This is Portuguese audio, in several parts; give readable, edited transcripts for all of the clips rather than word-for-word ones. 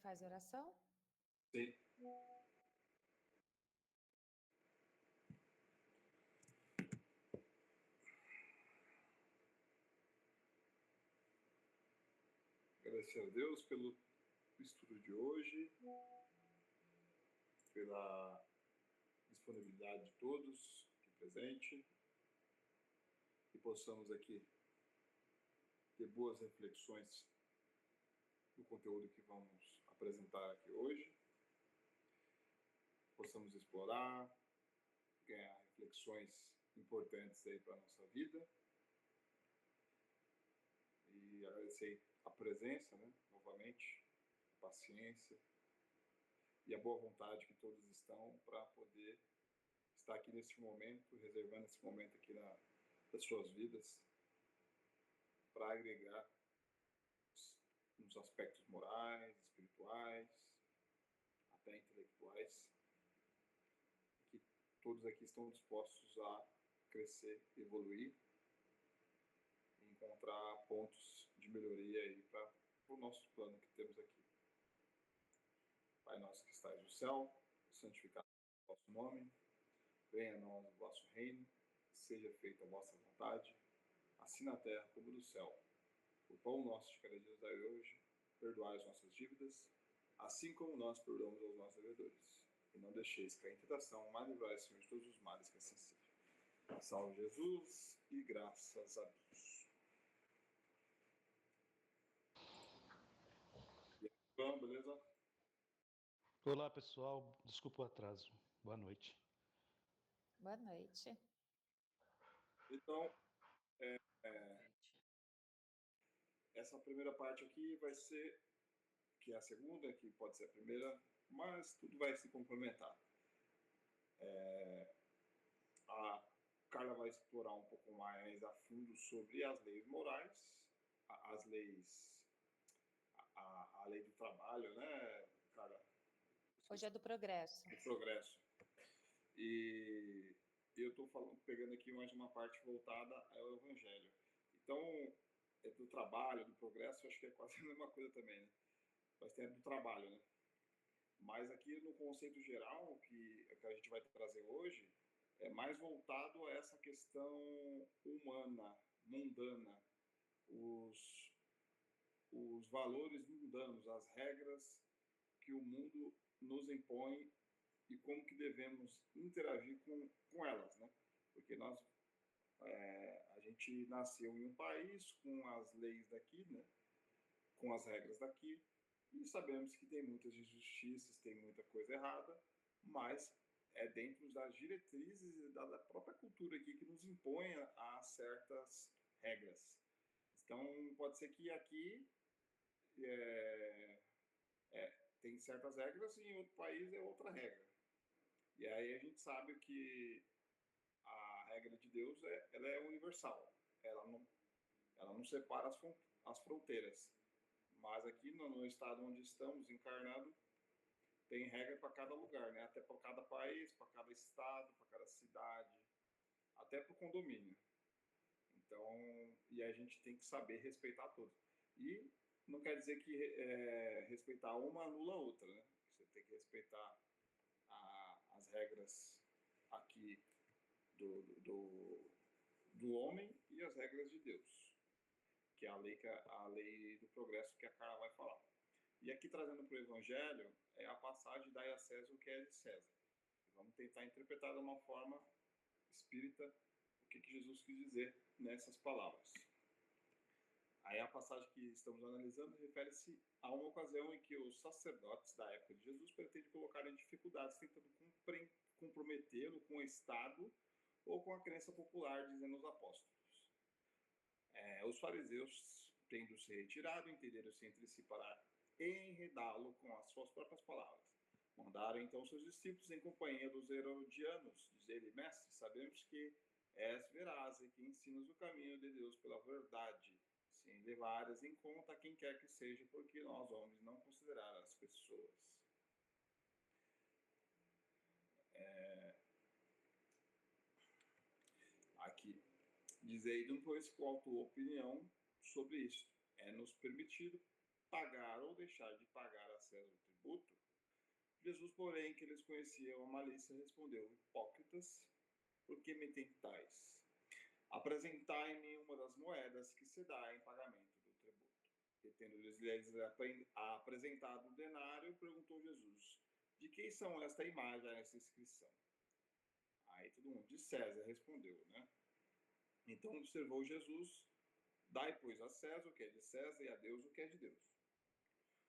faz oração? Sim. Agradecer a Deus pelo estudo de hoje, pela disponibilidade de todos aqui presente, que possamos aqui ter boas reflexões do conteúdo que vamos apresentar aqui hoje, possamos explorar, ganhar reflexões importantes aí para a nossa vida e agradecer a presença, né, novamente, a paciência e a boa vontade que todos estão para poder estar aqui nesse momento, reservando esse momento aqui das suas vidas para agregar nos aspectos morais, espirituais, até intelectuais, que todos aqui estão dispostos a crescer, evoluir e encontrar pontos de melhoria aí para o nosso plano que temos aqui. Pai nosso que estais no céu, santificado seja o vosso nome, venha a nós o vosso reino, seja feita a vossa vontade, assim na terra como no céu. O pão nosso de cada dia nos dai hoje, perdoai as nossas dívidas, assim como nós perdoamos aos nossos devedores. E não deixeis cair em tentação, mas livrai, Senhor, de todos os males, que assim seja. Salve Jesus e graças a Deus. E aí, João, beleza? Olá, pessoal. Desculpa o atraso. Boa noite. Boa noite. Então, essa primeira parte aqui vai ser, que é a segunda, que pode ser a primeira, mas tudo vai se complementar. A Carla vai explorar um pouco mais a fundo sobre as leis morais, as leis, a lei do trabalho, né, Carla? Hoje é do progresso. Do progresso. E eu estou pegando aqui mais uma parte voltada ao Evangelho. Então, é do trabalho, do progresso, acho que é quase a mesma coisa também, né? Mas tem a do trabalho, né? Mas aqui no conceito geral que a gente vai trazer hoje, é mais voltado a essa questão humana, mundana, os valores mundanos, as regras que o mundo nos impõe e como que devemos interagir com elas, né? Porque a gente nasceu em um país com as leis daqui, né? Com as regras daqui, e sabemos que tem muitas injustiças, tem muita coisa errada, mas é dentro das diretrizes da própria cultura aqui que nos impõe a certas regras. Então, pode ser que aqui tem certas regras e em outro país é outra regra. E aí a gente sabe que a regra de Deus ela é universal, ela não separa as fronteiras. Mas aqui no estado onde estamos encarnando, tem regra para cada lugar, né? Até para cada país, para cada estado, para cada cidade, até para o condomínio. Então, e a gente tem que saber respeitar tudo. E não quer dizer que respeitar uma anula a outra, né? Você tem que respeitar as regras aqui do homem e as regras de Deus, que é a lei do progresso que a Carla vai falar. E aqui trazendo para o Evangelho é a passagem "Dai a César o que é de César". Vamos tentar interpretar de uma forma espírita o que Jesus quis dizer nessas palavras. Aí a passagem que estamos analisando refere-se a uma ocasião em que os sacerdotes da época de Jesus pretendem colocar em dificuldades tentando comprometê-lo com o Estado ou com a crença popular, dizendo os apóstolos. Os fariseus, tendo se retirado, entenderam-se entre si para enredá-lo com as suas próprias palavras. Mandaram então seus discípulos em companhia dos herodianos, dizer-lhe: Mestre, sabemos que és veraz e que ensinas o caminho de Deus pela verdade, sem levares em conta quem quer que seja, porque nós, homens, não considerar as pessoas. Aqui, diz Eidon, pois, qual a tua opinião sobre isso? É-nos permitido pagar ou deixar de pagar a César o tributo, Jesus, porém, que eles conheciam a malícia, respondeu: hipócritas, por que me tentais? Apresentai-me uma das moedas que se dá em pagamento do tributo. E tendo-lhes apresentado o denário, perguntou Jesus: de quem são esta imagem, essa inscrição? Aí todo mundo: de César, respondeu, né? Então observou Jesus: dai, pois, a César o que é de César e a Deus o que é de Deus.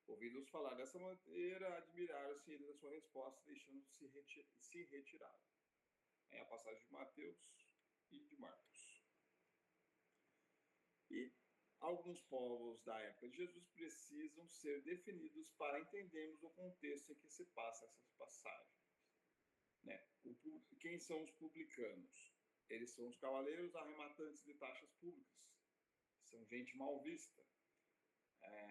Ouvindo-os falar dessa maneira, admiraram-se eles da sua resposta, deixando-se se retirar. É a passagem de Mateus e de Marcos. E alguns povos da época de Jesus precisam ser definidos para entendermos o contexto em que se passa essas passagens. Né? Quem são os publicanos? Eles são os cavaleiros arrematantes de taxas públicas. São gente mal vista.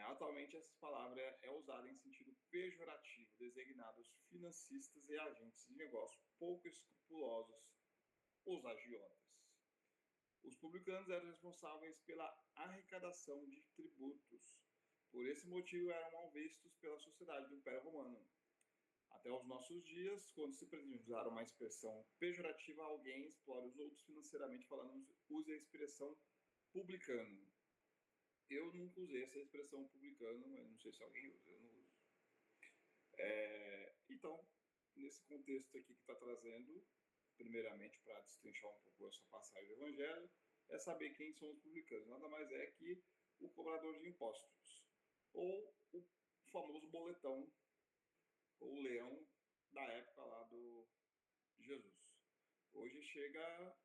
Atualmente, essa palavra é usada em sentido pejorativo, designando os financistas e agentes de negócio pouco escrupulosos, os agiotas. Os publicanos eram responsáveis pela arrecadação de tributos. Por esse motivo, eram mal vistos pela sociedade do Império Romano. Até os nossos dias, quando se pretende usar uma expressão pejorativa, alguém explora os outros financeiramente falando, use a expressão publicano. Eu nunca usei essa expressão publicano, mas não sei se alguém usa, eu não uso. Então, nesse contexto aqui que está trazendo, primeiramente para destrinchar um pouco essa passagem do Evangelho, é saber quem são os publicanos. Nada mais é que o cobrador de impostos, ou o famoso boletão, ou leão da época lá de Jesus. Hoje chega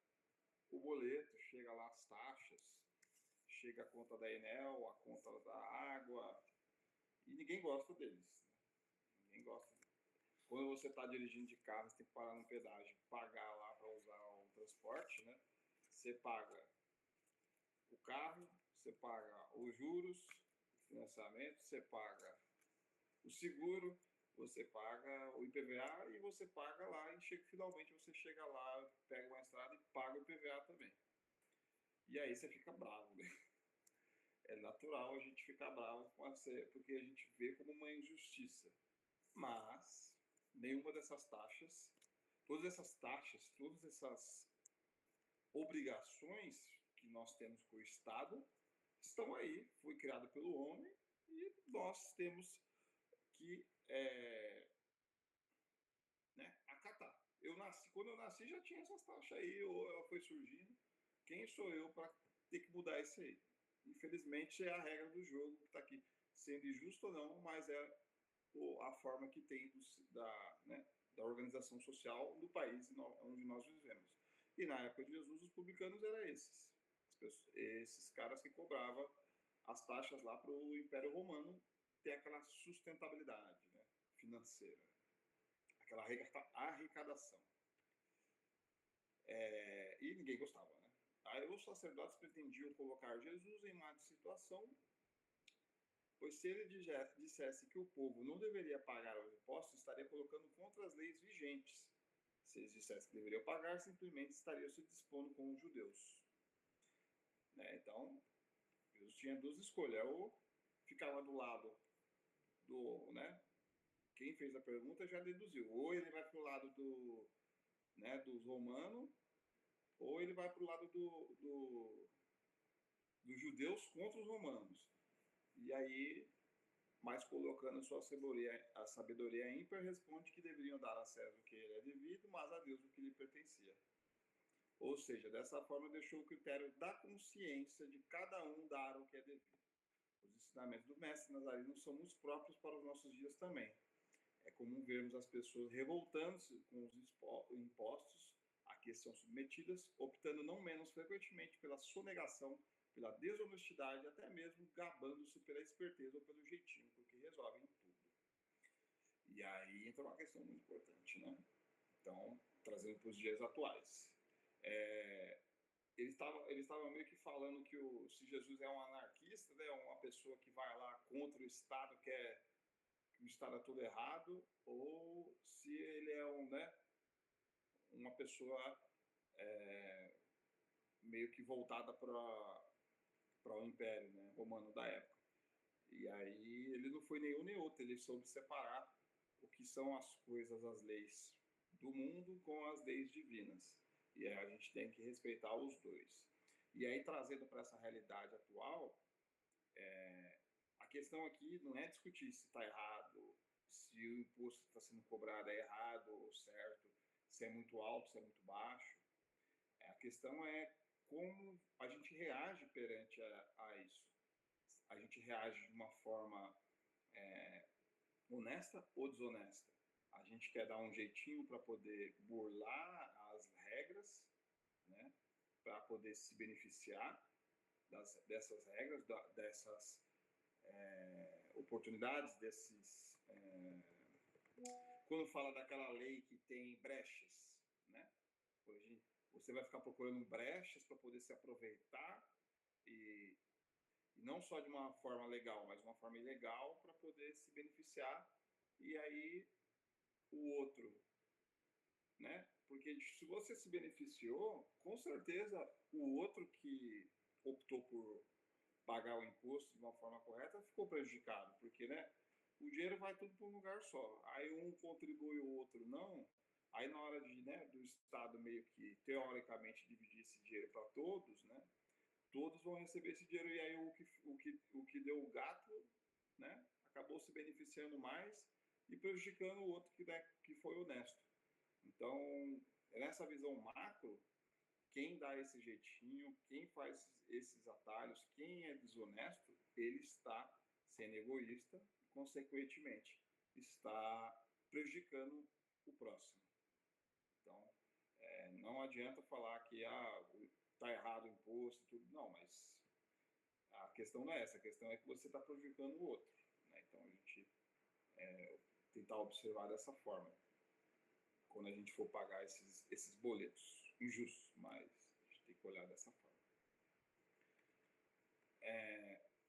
o boleto, chega lá as taxas, chega a conta da Enel, a conta da água, e ninguém gosta deles. Né? Ninguém gosta. Quando você está dirigindo de carro, você tem que parar no pedágio, pagar lá para usar o transporte, né? Você paga o carro, você paga os juros, o financiamento, você paga o seguro, você paga o IPVA e você paga lá e finalmente você chega lá, pega uma estrada e paga o IPVA também. E aí você fica bravo, né? É natural a gente ficar bravo com porque a gente vê como uma injustiça. Mas nenhuma dessas taxas, todas essas obrigações que nós temos com o Estado estão aí, foi criado pelo homem e nós temos que acatar. Quando eu nasci já tinha essas taxas aí, ou ela foi surgindo. Quem sou eu para ter que mudar isso aí? Infelizmente é a regra do jogo que está aqui, sendo injusto ou não, mas é a forma que tem da organização social do país onde nós vivemos. E na época de Jesus, os publicanos eram esses caras que cobravam as taxas lá para o Império Romano ter aquela sustentabilidade, né, financeira, aquela arrecadação. E ninguém gostava, né? Aí os sacerdotes pretendiam colocar Jesus em má situação, pois se ele dissesse que o povo não deveria pagar os impostos, estaria colocando contra as leis vigentes. Se eles dissessem que deveriam pagar, simplesmente estariam se dispondo com os judeus. Né? Então, Jesus tinha duas escolhas: ou ficava do lado do... Né? Quem fez a pergunta já deduziu. Ou ele vai para o lado dos romanos, ou ele vai para o lado dos judeus contra os romanos. E aí, mas colocando a sabedoria ímpar, responde que deveriam dar a César o que ele é devido, mas a Deus o que lhe pertencia. Ou seja, dessa forma deixou o critério da consciência de cada um dar o que é devido. Os ensinamentos do mestre Nazareno são muito próprios para os nossos dias também. É comum vermos as pessoas revoltando-se com os impostos a que são submetidas, optando não menos frequentemente pela sonegação, pela desonestidade, até mesmo gabando-se pela esperteza ou pelo jeitinho, porque resolvem tudo. E aí entra uma questão muito importante, né? Então, trazendo para os dias atuais. Eles estavam meio que falando que se Jesus é um anarquista, né, uma pessoa que vai lá contra o Estado, que o Estado é tudo errado, ou se ele é uma pessoa meio que voltada para o Império, né, romano da época. E aí ele não foi nenhum nem outro, ele soube separar o que são as coisas, as leis do mundo com as leis divinas. E aí a gente tem que respeitar os dois. E aí, trazendo para essa realidade atual, a questão aqui não é discutir se está errado, se o imposto que está sendo cobrado é errado ou certo, se é muito alto, se é muito baixo. A questão é como a gente reage perante a isso. A gente reage de uma forma honesta ou desonesta. A gente quer dar um jeitinho para poder burlar as regras, né, para poder se beneficiar dessas regras, dessas oportunidades, desses... Quando fala daquela lei que tem brechas, né? Você vai ficar procurando brechas para poder se aproveitar e não só de uma forma legal, mas uma forma ilegal para poder se beneficiar. E aí o outro, né? Porque se você se beneficiou, com certeza o outro que optou por pagar o imposto de uma forma correta ficou prejudicado, porque, né, o dinheiro vai tudo para um lugar só. Aí um contribui, o outro não. Aí na hora de, né, do Estado meio que teoricamente dividir esse dinheiro para todos, né, todos vão receber esse dinheiro, e aí o que deu o gato, né, acabou se beneficiando mais e prejudicando o outro que foi honesto. Então, nessa visão macro, quem dá esse jeitinho, quem faz esses atalhos, quem é desonesto, ele está sendo egoísta e, consequentemente, está prejudicando o próximo. Então, não adianta falar que está errado o imposto, tudo. Não, mas a questão não é essa. A questão é que você está prejudicando o outro, né? Então, a gente tentar observar dessa forma quando a gente for pagar esses boletos injustos, mas a gente tem que olhar dessa forma.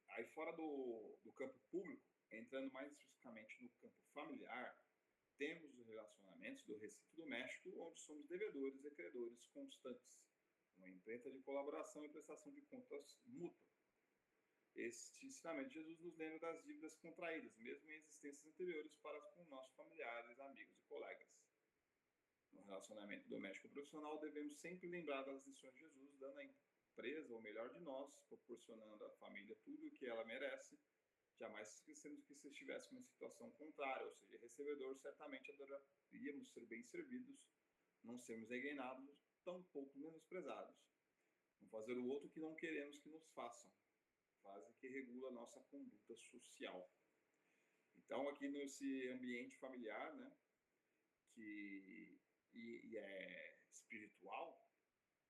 Aí fora do campo público, entrando mais especificamente no campo familiar, temos os relacionamentos do recinto doméstico, onde somos devedores e credores constantes, uma empresa de colaboração e prestação de contas mútua. Este ensinamento de Jesus nos lembra das dívidas contraídas, mesmo em existências anteriores, para com nossos familiares, amigos e colegas. No relacionamento doméstico profissional, devemos sempre lembrar das lições de Jesus, dando à empresa o melhor de nós, proporcionando à família tudo o que ela merece. Jamais esquecemos que se estivéssemos em situação contrária, ou seja, recebedor, certamente adoraríamos ser bem servidos, não sermos enganados, tampouco menosprezados. Não fazer o outro que não queremos que nos façam. Fase que regula a nossa conduta social. Então, aqui nesse ambiente familiar, né, que é espiritual,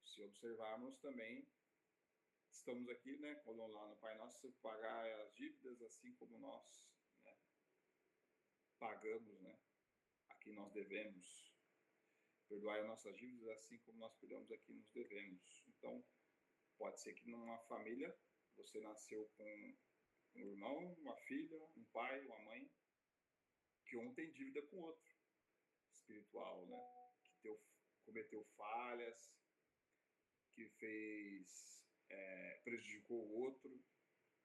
se observarmos também, estamos aqui, né, quando lá no Pai Nosso, pagar as dívidas assim como nós, né, pagamos, né, a quem nós devemos, perdoar as nossas dívidas assim como nós perdoamos a quem nos devemos. Então, pode ser que numa família você nasceu com um irmão, uma filha, um pai, uma mãe, que um tem dívida com o outro, espiritual, né, que cometeu falhas, que prejudicou o outro,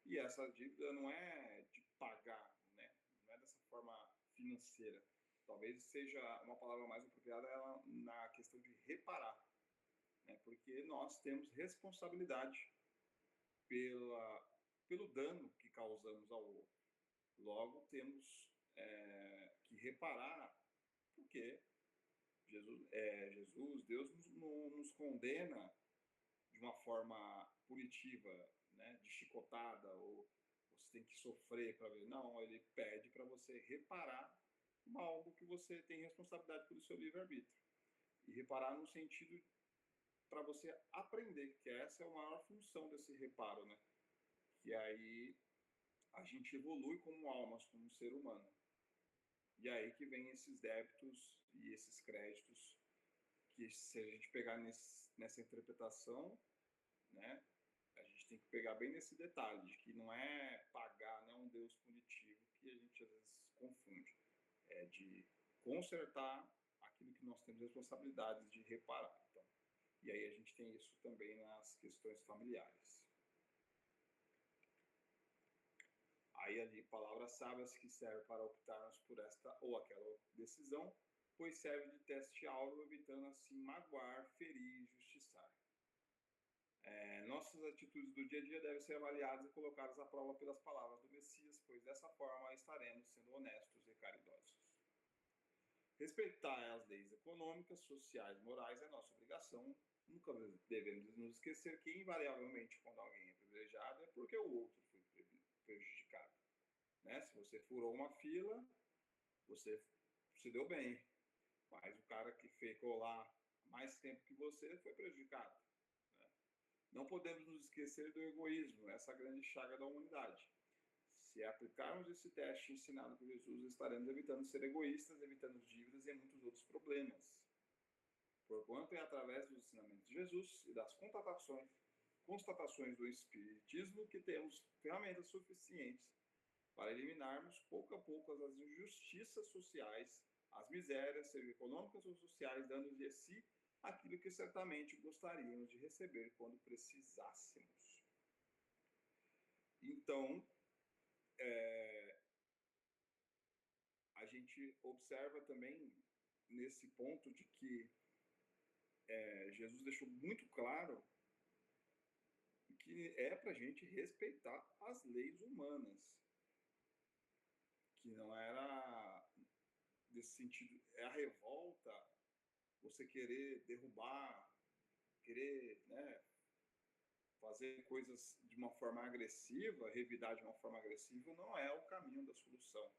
e essa dívida não é de pagar, né? Não é dessa forma financeira. Talvez seja uma palavra mais apropriada na questão de reparar, né? Porque nós temos responsabilidade pelo dano que causamos ao outro. Logo, temos que reparar, porque Jesus, Deus nos condena de uma forma punitiva, né, de chicotada, ou você tem que sofrer para ver. Não, ele pede para você reparar algo que você tem responsabilidade pelo seu livre-arbítrio. E reparar no sentido para você aprender, que essa é a maior função desse reparo, né? Que aí a gente evolui como almas, como ser humano. E aí que vem esses débitos e esses créditos, que se a gente pegar nessa interpretação, né, a gente tem que pegar bem nesse detalhe, de que não é pagar, não é um Deus punitivo, que a gente às vezes confunde. É de consertar aquilo que nós temos responsabilidades de reparar. Então, e aí a gente tem isso também nas questões familiares. Aí ali, palavras sábias que servem para optarmos por esta ou aquela decisão, pois serve de teste áureo, evitando assim magoar, ferir e justiçar. Nossas atitudes do dia a dia devem ser avaliadas e colocadas à prova pelas palavras do Messias, pois dessa forma estaremos sendo honestos e caridosos. Respeitar as leis econômicas, sociais e morais é nossa obrigação. Nunca devemos nos esquecer que, invariavelmente, quando alguém é privilegiado, é porque o outro foi prejudicado. Né? Se você furou uma fila, você se deu bem, mas o cara que ficou lá mais tempo que você foi prejudicado. Né? Não podemos nos esquecer do egoísmo, essa grande chaga da humanidade. Se aplicarmos esse teste ensinado por Jesus, estaremos evitando ser egoístas, evitando dívidas e muitos outros problemas. Porquanto é através dos ensinamentos de Jesus e das constatações do Espiritismo que temos ferramentas suficientes para eliminarmos pouco a pouco as injustiças sociais, as misérias, sejam econômicas ou sociais, dando de si aquilo que certamente gostaríamos de receber quando precisássemos. Então, a gente observa também nesse ponto de que Jesus deixou muito claro que é para a gente respeitar as leis humanas, que não era desse sentido, é a revolta, você querer derrubar, querer, né, fazer coisas de uma forma agressiva, revidar de uma forma agressiva, não é o caminho da solução.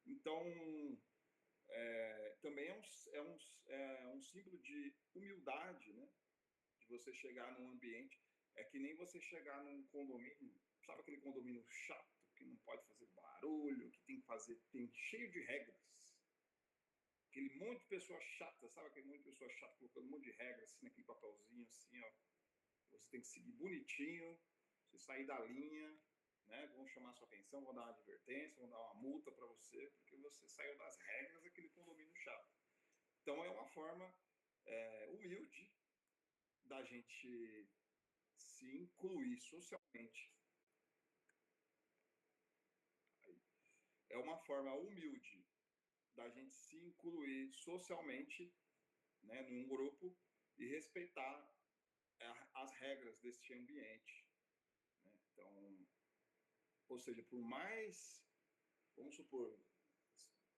Então, também é um símbolo de humildade, né? De você chegar num ambiente, é que nem você chegar num condomínio, sabe aquele condomínio chato, que não pode fazer barulho, que tem cheio de regras. Aquele monte de pessoa chata, sabe aquele monte de pessoa chata colocando um monte de regras assim, naquele papelzinho assim, ó. Você tem que seguir bonitinho, você sair da linha, né? Vão chamar sua atenção, vão dar uma advertência, vão dar uma multa para você, porque você saiu das regras daquele condomínio chato. Então é uma forma humilde da gente se incluir socialmente. É uma forma humilde da gente se incluir socialmente, né, num grupo e respeitar as regras deste ambiente. Né? Então, ou seja, vamos supor,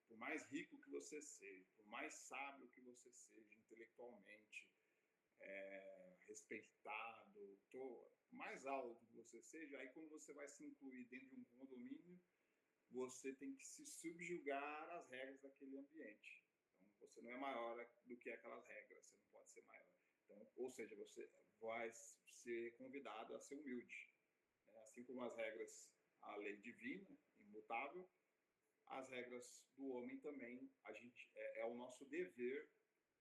por mais rico que você seja, por mais sábio que você seja intelectualmente, respeitado, mais alto que você seja, aí quando você vai se incluir dentro de um condomínio, você tem que se subjugar às regras daquele ambiente. Então, você não é maior do que aquelas regras, você não pode ser maior. Então, ou seja, você vai ser convidado a ser humilde. Né? Assim como as regras, a lei divina, imutável, as regras do homem também, é o nosso dever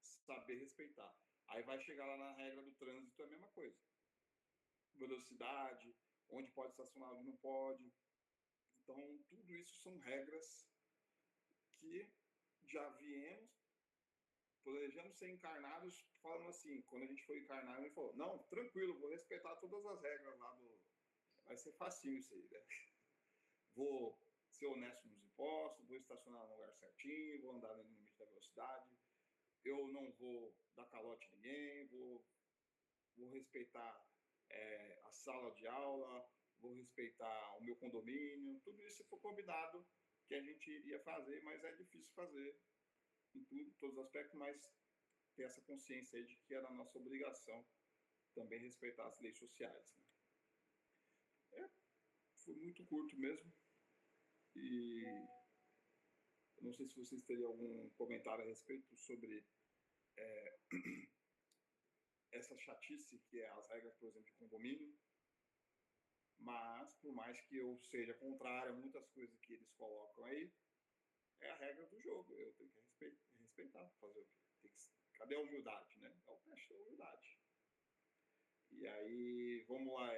saber respeitar. Aí vai chegar lá na regra do trânsito, é a mesma coisa. Velocidade, onde pode estacionar, onde não pode. Então, tudo isso são regras que já viemos, planejamos ser encarnados, falando assim, quando a gente foi encarnado, ele falou, não, tranquilo, vou respeitar todas as regras lá vai ser facinho isso aí, né? Vou ser honesto nos impostos, vou estacionar no lugar certinho, vou andar no limite da velocidade, eu não vou dar calote a ninguém, vou respeitar a sala de aula, vou respeitar o meu condomínio, tudo isso foi combinado que a gente iria fazer, mas é difícil fazer em todos os aspectos, mas ter essa consciência aí de que era a nossa obrigação também respeitar as leis sociais. Né? Foi muito curto mesmo, e eu não sei se vocês teriam algum comentário a respeito sobre essa chatice que é as regras, por exemplo, de condomínio, mas por mais que eu seja contrário a muitas coisas que eles colocam aí, é a regra do jogo, eu tenho que respeitar, fazer o quê? Cadê a humildade, né? É o teste da humildade. E aí, vamos lá,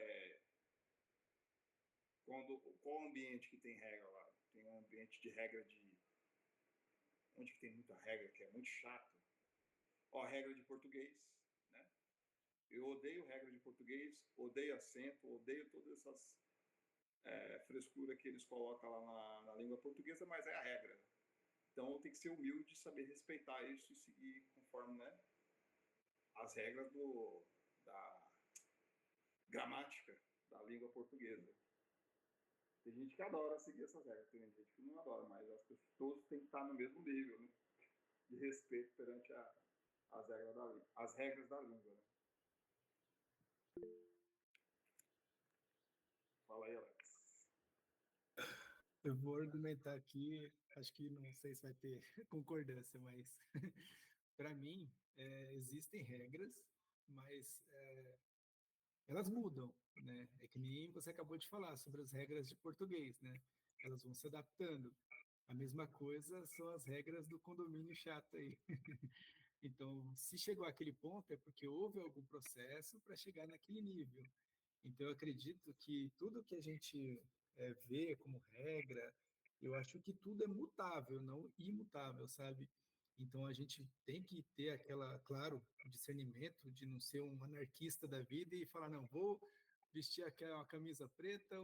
qual ambiente que tem regra lá? Tem um ambiente de regra onde que tem muita regra, que é muito chato. Ó, regra de português, né? Eu odeio regra de português, odeio acento, odeio todas essas frescura que eles colocam lá na língua portuguesa, mas é a regra. Então tem que ser humilde, saber respeitar isso e seguir conforme, né, as regras da gramática da língua portuguesa. Tem gente que adora seguir essas regras, tem gente que não adora, mas as pessoas todos têm que estar no mesmo nível, né, de respeito perante as regras da língua. Né? Fala aí, Alex. Eu vou argumentar aqui, acho que não sei se vai ter concordância, mas para mim existem regras, mas elas mudam, né? É que nem você acabou de falar sobre as regras de português, né? Elas vão se adaptando. A mesma coisa são as regras do condomínio chato aí. Então, se chegou àquele ponto, é porque houve algum processo para chegar naquele nível. Então, eu acredito que tudo que a gente vê como regra, eu acho que tudo é mutável, não imutável, sabe? Então, a gente tem que ter aquela, claro, discernimento de não ser um anarquista da vida e falar, não, vou vestir aquela uma camisa preta,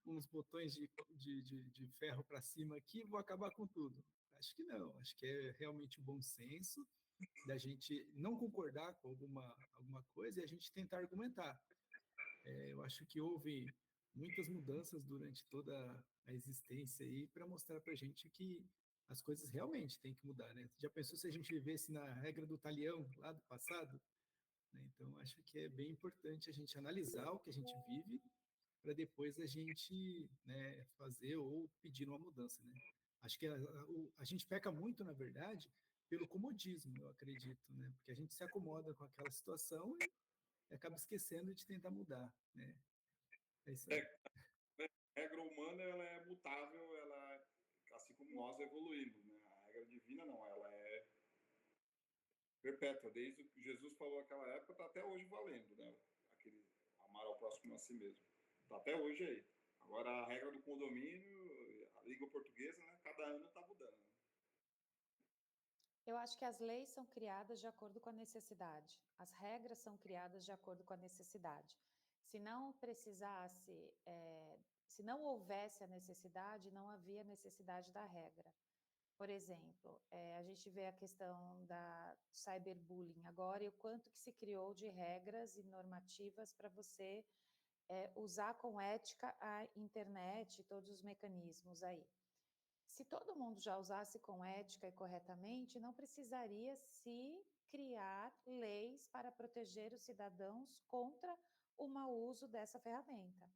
uns botões de ferro para cima aqui e vou acabar com tudo. Acho que não, acho que é realmente o bom senso da gente não concordar com alguma coisa e a gente tentar argumentar. Eu acho que houve muitas mudanças durante toda a existência aí para mostrar para a gente que as coisas realmente têm que mudar, né? Já pensou se a gente vivesse na regra do talião lá do passado? Né? Então, acho que é bem importante a gente analisar o que a gente vive para depois a gente, né, fazer ou pedir uma mudança, né? Acho que a gente peca muito, na verdade, pelo comodismo, eu acredito, né? Porque a gente se acomoda com aquela situação e acaba esquecendo de tentar mudar, né? É isso aí. A regra humana ela é mutável, ela assim como nós evoluímos, né? A regra divina não, ela é perpétua. Desde que Jesus falou naquela época, está até hoje valendo, né? Aquele amar ao próximo a si mesmo. Está até hoje aí. Agora, a regra do condomínio, a língua portuguesa, né? Cada ano está mudando. Né? Eu acho que as leis são criadas de acordo com a necessidade. As regras são criadas de acordo com a necessidade. Se não precisasse, se não houvesse a necessidade, não havia necessidade da regra. Por exemplo, a gente vê a questão da cyberbullying agora e o quanto que se criou de regras e normativas para você usar com ética a internet e todos os mecanismos aí. Se todo mundo já usasse com ética e corretamente, não precisaria se criar leis para proteger os cidadãos contra o mau uso dessa ferramenta.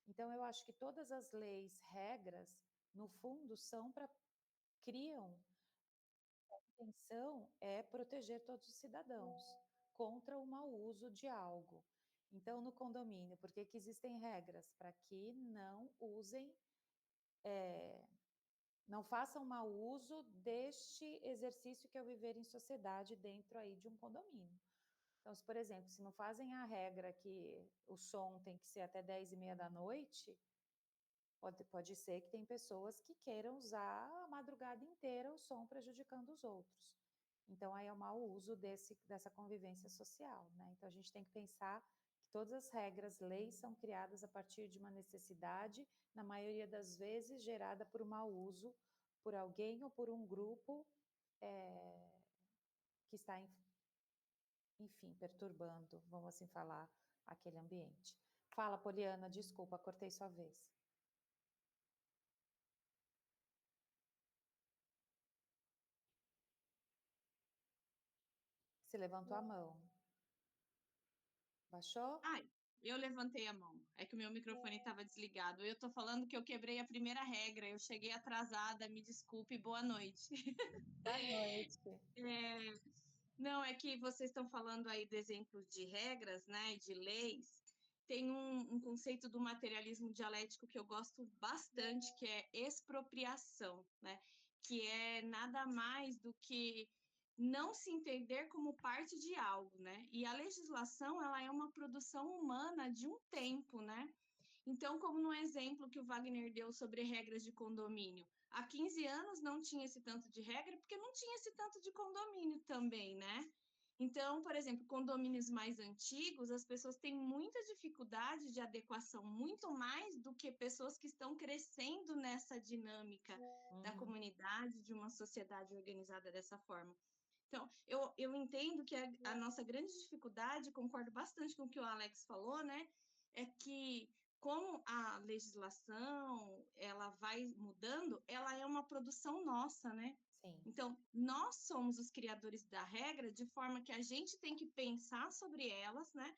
Então, eu acho que todas as leis, regras, no fundo, criam, a intenção é proteger todos os cidadãos contra o mau uso de algo. Então, no condomínio, por que existem regras? Para que não usem não façam mau uso deste exercício que é o viver em sociedade dentro aí de um condomínio. Então, se, por exemplo, se não fazem a regra que o som tem que ser até 10h30 da noite, pode ser que tem pessoas que queiram usar a madrugada inteira o som prejudicando os outros. Então, aí é o mau uso dessa convivência social, né? Então, a gente tem que pensar que todas as regras, leis são criadas a partir de uma necessidade, na maioria das vezes gerada por um mau uso por alguém ou por um grupo que está, enfim, perturbando, vamos assim falar, aquele ambiente. Fala, Poliana, desculpa, cortei sua vez. Você levantou a mão. Baixou? Ai, eu levantei a mão. É que o meu microfone estava desligado. Eu tô falando que eu quebrei a primeira regra. Eu cheguei atrasada, me desculpe, boa noite. Boa noite. Não, é que vocês estão falando aí de exemplos de regras, né, de leis. Tem um conceito do materialismo dialético que eu gosto bastante, que é expropriação, né? Que é nada mais do que não se entender como parte de algo, né? E a legislação, ela é uma produção humana de um tempo, né? Então, como no exemplo que o Wagner deu sobre regras de condomínio, há 15 anos não tinha esse tanto de regra, porque não tinha esse tanto de condomínio também, né? Então, por exemplo, condomínios mais antigos, as pessoas têm muita dificuldade de adequação, muito mais do que pessoas que estão crescendo nessa dinâmica da comunidade, de uma sociedade organizada dessa forma. Então, eu entendo que a nossa grande dificuldade, concordo bastante com o que o Alex falou, né, é que como a legislação, ela vai mudando, ela é uma produção nossa, né? Sim. Então, nós somos os criadores da regra, de forma que a gente tem que pensar sobre elas, né?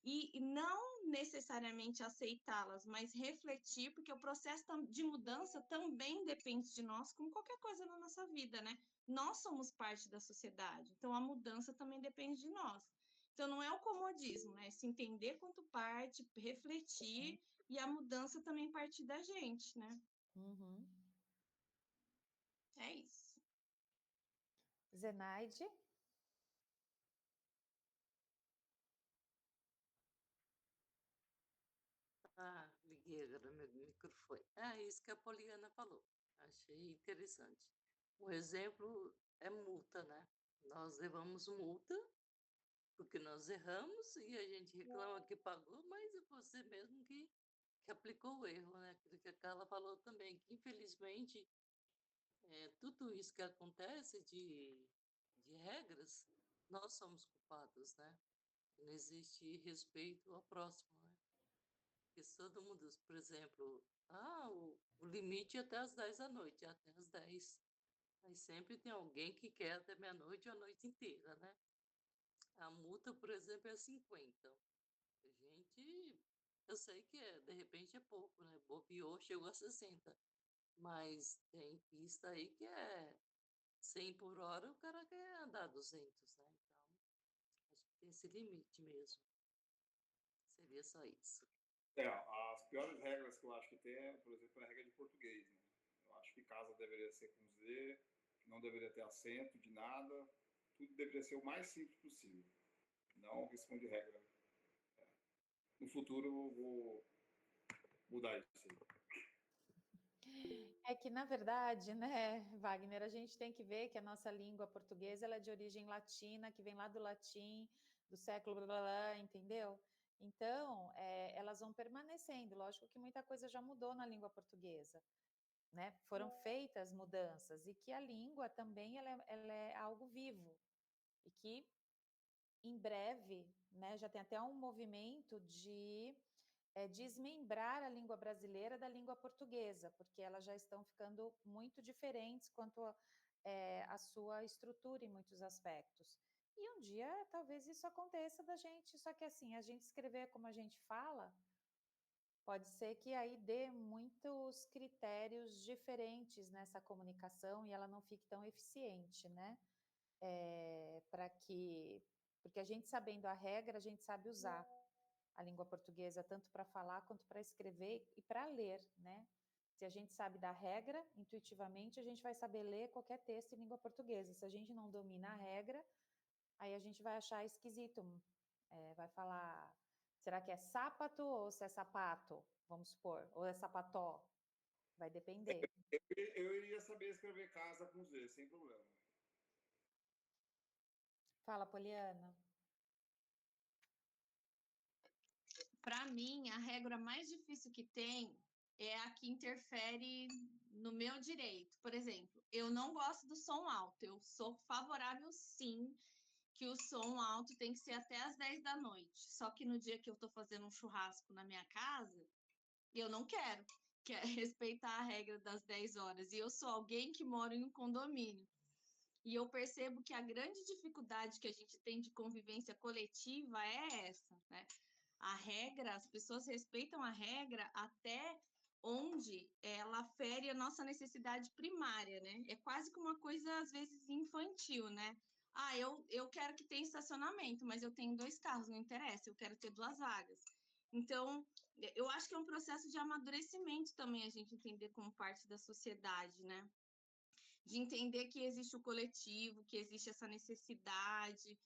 E não necessariamente aceitá-las, mas refletir, porque o processo de mudança também depende de nós, como qualquer coisa na nossa vida, né? Nós somos parte da sociedade, então a mudança também depende de nós. Então, não é o comodismo, né? É se entender quanto parte, refletir, e a mudança também partir da gente, né? Uhum. É isso. Zenaide? Liguei agora meu microfone. Isso que a Poliana falou. Achei interessante. Um exemplo é multa, né? Nós levamos multa porque nós erramos e a gente reclama que pagou, mas é você mesmo que aplicou o erro, né? Aquilo que a Carla falou também, que infelizmente tudo isso que acontece de regras, nós somos culpados, né? Não existe respeito ao próximo, né? Porque todo mundo, por exemplo, o limite é até as 10 da noite, até as 10. Mas sempre tem alguém que quer até meia-noite ou a noite inteira, né? A multa, por exemplo, é 50. A gente, eu sei que de repente é pouco, né? Bobeou, chegou a 60. Mas tem pista aí que é 100 por hora, o cara quer andar 200, né? Então, acho que tem esse limite mesmo. Seria só isso. As piores regras que eu acho que tem é, por exemplo, a regra de português, né? Eu acho que casa deveria ser com Z, que não deveria ter acento de nada, tudo deveria ser o mais simples possível, não riscão de regra. No futuro eu vou mudar isso aí. É que, na verdade, né, Wagner, a gente tem que ver que a nossa língua portuguesa ela é de origem latina, que vem lá do latim, do século blá, blá, blá, entendeu? Então, elas vão permanecendo. Lógico que muita coisa já mudou na língua portuguesa, né? Foram feitas mudanças e que a língua também ela é algo vivo e que em breve, né, já tem até um movimento de desmembrar a língua brasileira da língua portuguesa, porque elas já estão ficando muito diferentes quanto a sua estrutura em muitos aspectos. E um dia talvez isso aconteça da gente, só que assim, a gente escrever como a gente fala, pode ser que aí dê muitos critérios diferentes nessa comunicação e ela não fique tão eficiente, né? Porque a gente sabendo a regra, a gente sabe usar a língua portuguesa, tanto para falar quanto para escrever e para ler, né? Se a gente sabe da regra, intuitivamente, a gente vai saber ler qualquer texto em língua portuguesa. Se a gente não domina a regra, aí a gente vai achar esquisito. Vai falar, será que é sápato ou se é sapato? Vamos supor, ou é sapató? Vai depender. Eu iria saber escrever casa com Z, sem problema. Fala, Poliana. Para mim, a regra mais difícil que tem é a que interfere no meu direito. Por exemplo, eu não gosto do som alto. Eu sou favorável, sim, que o som alto tem que ser até às 10 da noite. Só que no dia que eu estou fazendo um churrasco na minha casa, eu não quero, que é respeitar a regra das 10 horas. E eu sou alguém que mora em um condomínio. E eu percebo que a grande dificuldade que a gente tem de convivência coletiva é essa, né? A regra, as pessoas respeitam a regra até onde ela fere a nossa necessidade primária, né? É quase que uma coisa, às vezes, infantil, né? Eu quero que tenha estacionamento, mas eu tenho 2 carros, não interessa, eu quero ter 2 vagas. Então, eu acho que é um processo de amadurecimento também a gente entender como parte da sociedade, né? De entender que existe o coletivo, que existe essa necessidade,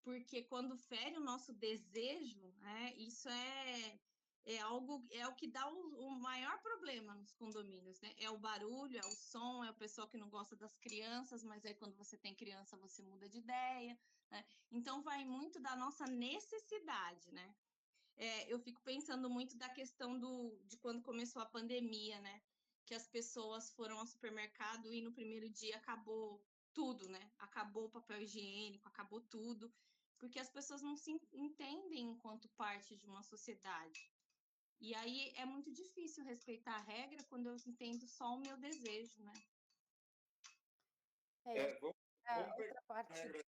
porque quando fere o nosso desejo, né, isso é o que dá o maior problema nos condomínios, né? É o barulho, é o som, é o pessoal que não gosta das crianças, mas aí quando você tem criança você muda de ideia, né? Então vai muito da nossa necessidade, né? Eu fico pensando muito da questão de quando começou a pandemia, né? Que as pessoas foram ao supermercado e no primeiro dia acabou tudo, né? Acabou o papel higiênico, acabou tudo, porque as pessoas não se entendem enquanto parte de uma sociedade. E aí é muito difícil respeitar a regra quando eu entendo só o meu desejo, né? Vamos pegar Outra a parte. regra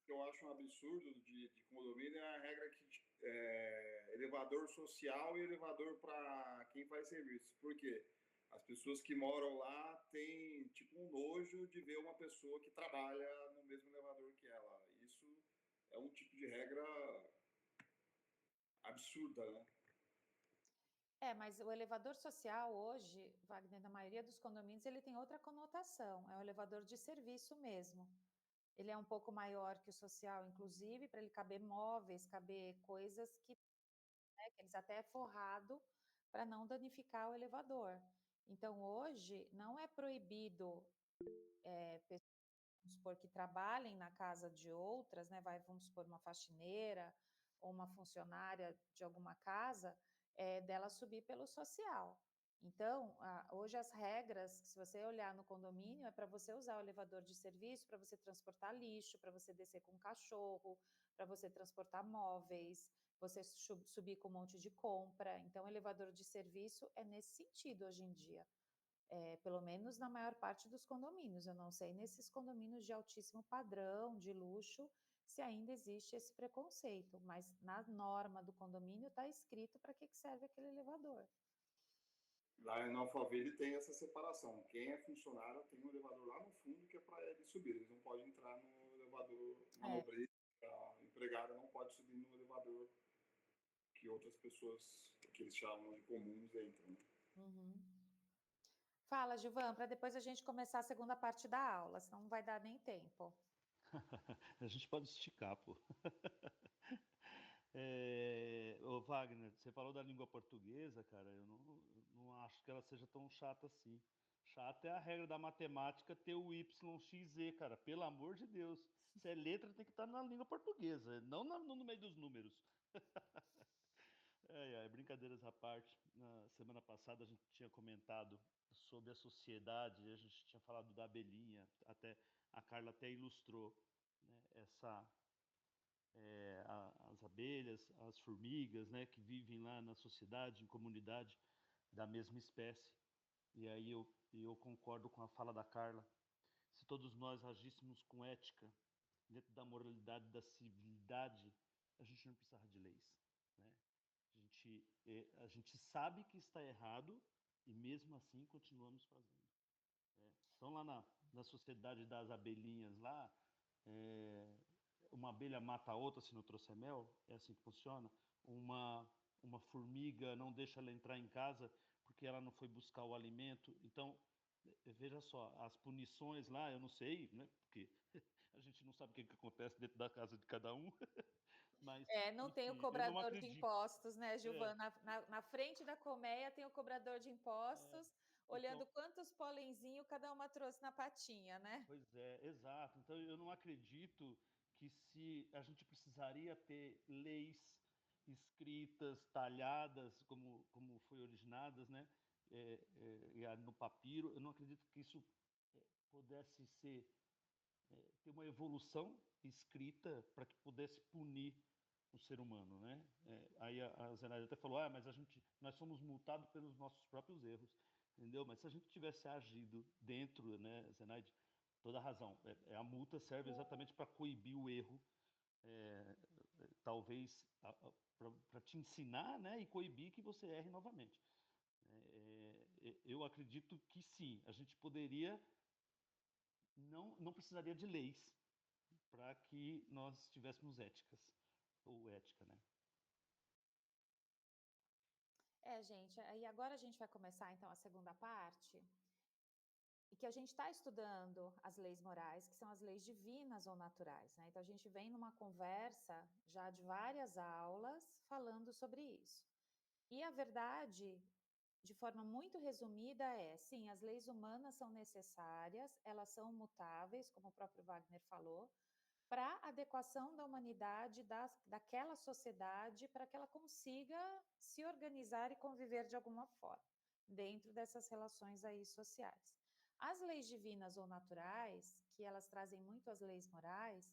que eu acho um absurdo de condomínio, é a regra que elevador social e elevador para quem faz serviço. Por quê? As pessoas que moram lá têm tipo um nojo de ver uma pessoa que trabalha no mesmo elevador que ela. Isso é um tipo de regra absurda, né? Mas o elevador social hoje, Wagner, na maioria dos condomínios, ele tem outra conotação, é um elevador de serviço mesmo. Ele é um pouco maior que o social, inclusive, para ele caber móveis, caber coisas que, né, que eles até é forrado para não danificar o elevador. Então, hoje, não é proibido pessoas, vamos supor, que trabalhem na casa de outras, né? Vamos supor, uma faxineira ou uma funcionária de alguma casa, dela subir pelo social. Então, hoje as regras, se você olhar no condomínio, é para você usar o elevador de serviço, para você transportar lixo, para você descer com um cachorro, para você transportar móveis, você subir com um monte de compra. Então, o elevador de serviço é nesse sentido hoje em dia. Pelo menos na maior parte dos condomínios. Eu não sei nesses condomínios de altíssimo padrão, de luxo, se ainda existe esse preconceito, mas na norma do condomínio está escrito para que serve aquele elevador. Lá em Alphaville tem essa separação. Quem é funcionário tem um elevador lá no fundo que é para eles subir. Eles não podem entrar no elevador manobrista. A empregada não pode subir no elevador que outras pessoas, que eles chamam de comuns, entram. Né? Uhum. Fala, Gilvan, para depois a gente começar a segunda parte da aula, senão não vai dar nem tempo. A gente pode esticar, pô. Ô Wagner, você falou da língua portuguesa, cara, eu não acho que ela seja tão chata assim. Chata é a regra da matemática ter o YXZ, cara, pelo amor de Deus. Se é letra, tem que estar na língua portuguesa, não no meio dos números. Brincadeiras à parte, na semana passada a gente tinha comentado sobre a sociedade, a gente tinha falado da abelhinha, até a Carla até ilustrou, né, as abelhas, as formigas, né, que vivem lá na sociedade, em comunidade da mesma espécie. E aí eu concordo com a fala da Carla. Se todos nós agíssemos com ética, dentro da moralidade, da civilidade, a gente não precisava de leis, né? A gente sabe que está errado e mesmo assim continuamos fazendo. Então lá na sociedade das abelhinhas lá, uma abelha mata a outra se não trouxer mel, é assim que funciona. Uma formiga não deixa ela entrar em casa porque ela não foi buscar o alimento. Então, veja só, as punições lá, eu não sei, né, porque a gente não sabe o que acontece dentro da casa de cada um. Mas, não tem o enfim, eu não cobrador de acredito. impostos, né, Gilvan? Na frente da colmeia tem o cobrador de impostos, olhando quantos polenzinhos cada uma trouxe na patinha, né? Pois é, exato. Então eu não acredito que se a gente precisaria ter leis escritas, talhadas, como foi originadas, né, no papiro, eu não acredito que isso pudesse ter uma evolução escrita para que pudesse punir o ser humano, né? Aí a Zenaide até falou, mas nós somos multados pelos nossos próprios erros, entendeu? Mas se a gente tivesse agido dentro, né, Zenaide, toda a razão, a multa serve exatamente para coibir o erro, talvez para te ensinar, né, e coibir que você erre novamente. Eu acredito que sim, a gente poderia, não precisaria de leis para que nós tivéssemos éticas, ou ética, né? Gente, aí agora a gente vai começar então a segunda parte, e que a gente está estudando as leis morais, que são as leis divinas ou naturais, né? Então a gente vem numa conversa já de várias aulas falando sobre isso. E a verdade, de forma muito resumida, é, sim, as leis humanas são necessárias, elas são mutáveis, como o próprio Wagner falou, para a adequação da humanidade, daquela sociedade, para que ela consiga se organizar e conviver de alguma forma, dentro dessas relações aí sociais. As leis divinas ou naturais, que elas trazem muito as leis morais,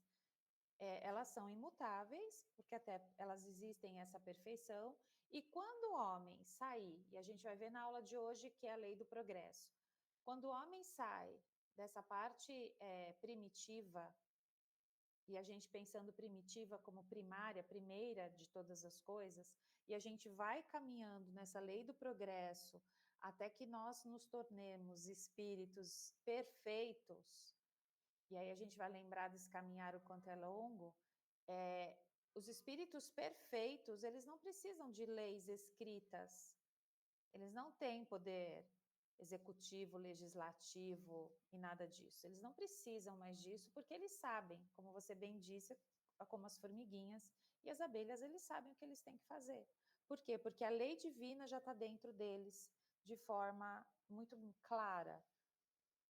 elas são imutáveis, porque até elas existem essa perfeição, e quando o homem sair, e a gente vai ver na aula de hoje que é a lei do progresso, quando o homem sai dessa parte primitiva, e a gente pensando primitiva como primária, primeira de todas as coisas, e a gente vai caminhando nessa lei do progresso até que nós nos tornemos espíritos perfeitos, e aí a gente vai lembrar desse caminhar o quanto é longo, os espíritos perfeitos, eles não precisam de leis escritas, eles não têm poder executivo, legislativo e nada disso. Eles não precisam mais disso porque eles sabem, como você bem disse, como as formiguinhas e as abelhas, eles sabem o que eles têm que fazer. Por quê? Porque a lei divina já está dentro deles de forma muito clara.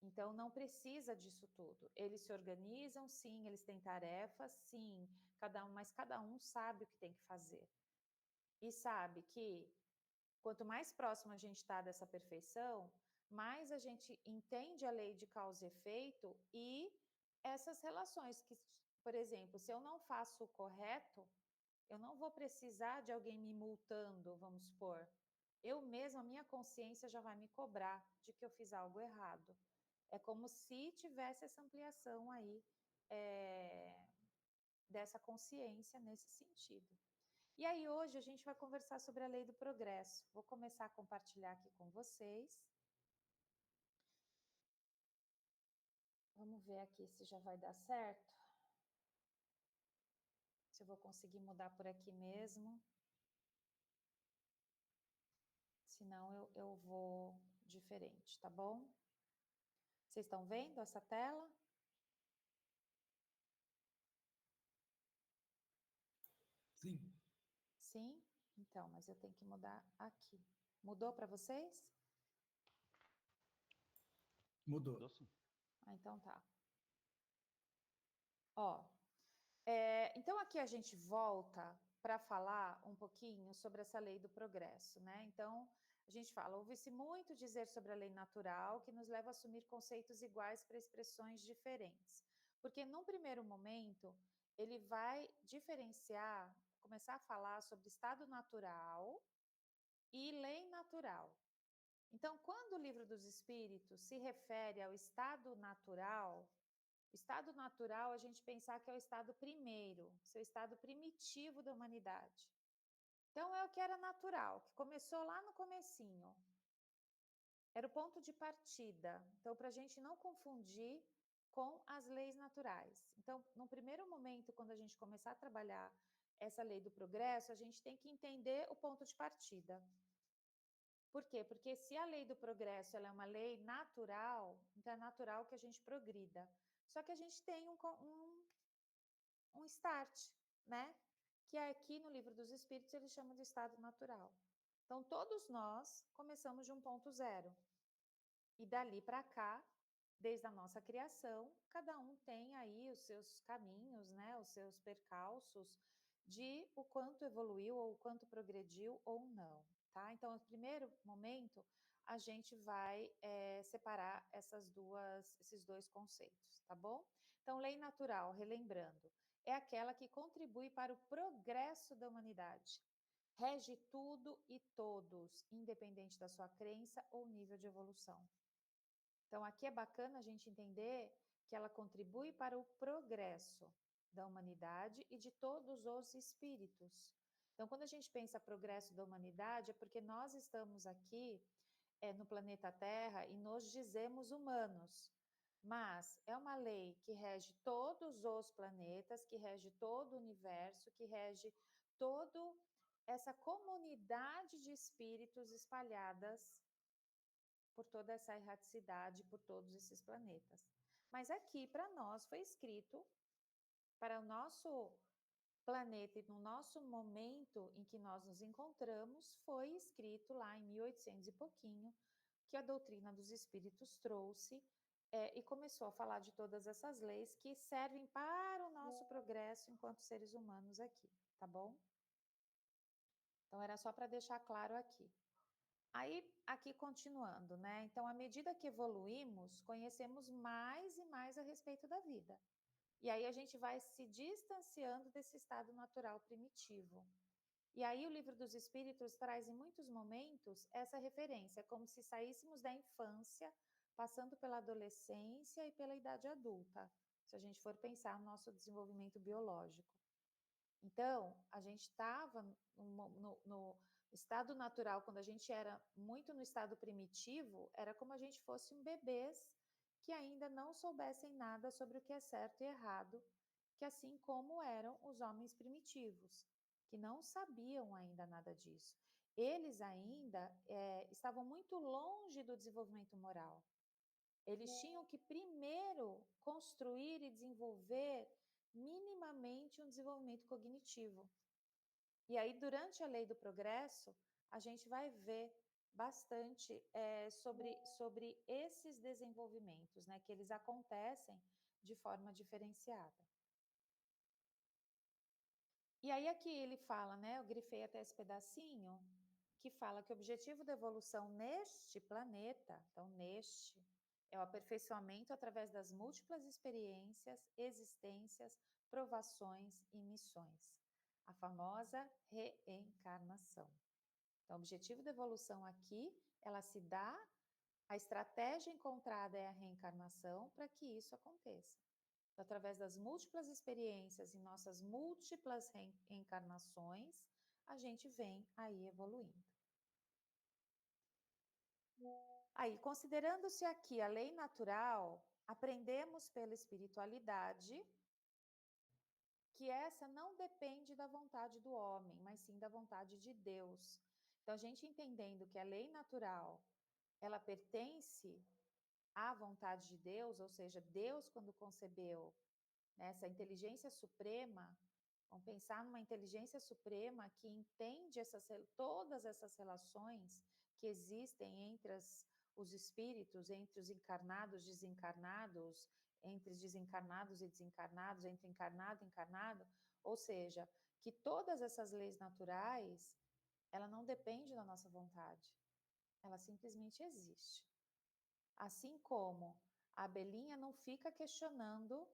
Então, não precisa disso tudo. Eles se organizam, sim, eles têm tarefas, sim, mas cada um sabe o que tem que fazer. E sabe que quanto mais próximo a gente está dessa perfeição, mais a gente entende a lei de causa e efeito e essas relações que, por exemplo, se eu não faço o correto, eu não vou precisar de alguém me multando, vamos supor. Eu mesma, a minha consciência já vai me cobrar de que eu fiz algo errado. É como se tivesse essa ampliação aí dessa consciência nesse sentido. E aí hoje a gente vai conversar sobre a lei do progresso. Vou começar a compartilhar aqui com vocês. Vamos ver aqui se já vai dar certo. Se eu vou conseguir mudar por aqui mesmo. Senão eu vou diferente, tá bom? Vocês estão vendo essa tela? Sim. Sim? Então, mas eu tenho que mudar aqui. Mudou para vocês? Mudou. Sim. Ah, então tá. Ó, então aqui a gente volta para falar um pouquinho sobre essa lei do progresso, né? Então, a gente fala, ouve-se muito dizer sobre a lei natural que nos leva a assumir conceitos iguais para expressões diferentes. Porque num primeiro momento, ele vai diferenciar, começar a falar sobre estado natural e lei natural. Então, quando o Livro dos Espíritos se refere ao estado natural a gente pensar que é o estado primeiro, seu estado primitivo da humanidade. Então, é o que era natural, que começou lá no comecinho. Era o ponto de partida. Então, para a gente não confundir com as leis naturais. Então, no primeiro momento, quando a gente começar a trabalhar essa lei do progresso, a gente tem que entender o ponto de partida. Por quê? Porque se a lei do progresso ela é uma lei natural, então é natural que a gente progrida. Só que a gente tem um start, né? Que é aqui no Livro dos Espíritos eles chamam de estado natural. Então, todos nós começamos de um ponto zero. E dali para cá, desde a nossa criação, cada um tem aí os seus caminhos, né? Os seus percalços de o quanto evoluiu ou o quanto progrediu ou não. Tá? Então, no primeiro momento, a gente vai separar esses dois conceitos, tá bom? Então, lei natural, relembrando, é aquela que contribui para o progresso da humanidade. Rege tudo e todos, independente da sua crença ou nível de evolução. Então, aqui é bacana a gente entender que ela contribui para o progresso da humanidade e de todos os espíritos. Então, quando a gente pensa progresso da humanidade, é porque nós estamos aqui no planeta Terra e nos dizemos humanos. Mas é uma lei que rege todos os planetas, que rege todo o universo, que rege toda essa comunidade de espíritos espalhadas por toda essa erraticidade, por todos esses planetas. Mas aqui, para nós, foi escrito, para o nosso planeta e no nosso momento em que nós nos encontramos, foi escrito lá em 1800 e pouquinho, que a doutrina dos espíritos trouxe e começou a falar de todas essas leis que servem para o nosso progresso enquanto seres humanos aqui, tá bom? Então, era só para deixar claro aqui. Aí, aqui continuando, né? Então, à medida que evoluímos, conhecemos mais e mais a respeito da vida. E aí a gente vai se distanciando desse estado natural primitivo. E aí o Livro dos Espíritos traz em muitos momentos essa referência, como se saíssemos da infância, passando pela adolescência e pela idade adulta, se a gente for pensar no nosso desenvolvimento biológico. Então, a gente estava no estado natural, quando a gente era muito no estado primitivo, era como a gente fosse um bebês que ainda não soubessem nada sobre o que é certo e errado, que assim como eram os homens primitivos, que não sabiam ainda nada disso. Eles ainda estavam muito longe do desenvolvimento moral. Eles tinham que primeiro construir e desenvolver minimamente um desenvolvimento cognitivo. E aí, durante a lei do progresso, a gente vai ver bastante sobre esses desenvolvimentos, né, que eles acontecem de forma diferenciada. E aí aqui ele fala, né, eu grifei até esse pedacinho, que fala que o objetivo da evolução neste planeta, então neste, é o aperfeiçoamento através das múltiplas experiências, existências, provações e missões. A famosa reencarnação. Então, o objetivo da evolução aqui, ela se dá, a estratégia encontrada é a reencarnação para que isso aconteça. Então, através das múltiplas experiências e nossas múltiplas reencarnações, a gente vem aí evoluindo. Aí, considerando-se aqui a lei natural, aprendemos pela espiritualidade que essa não depende da vontade do homem, mas sim da vontade de Deus. Então, a gente entendendo que a lei natural, ela pertence à vontade de Deus, ou seja, Deus, quando concebeu essa inteligência suprema, vamos pensar numa inteligência suprema que entende todas essas relações que existem entre os espíritos, entre os encarnados, desencarnados, entre desencarnados e desencarnados, entre encarnado e encarnado, ou seja, que todas essas leis naturais, ela não depende da nossa vontade, ela simplesmente existe. Assim como a abelhinha não fica questionando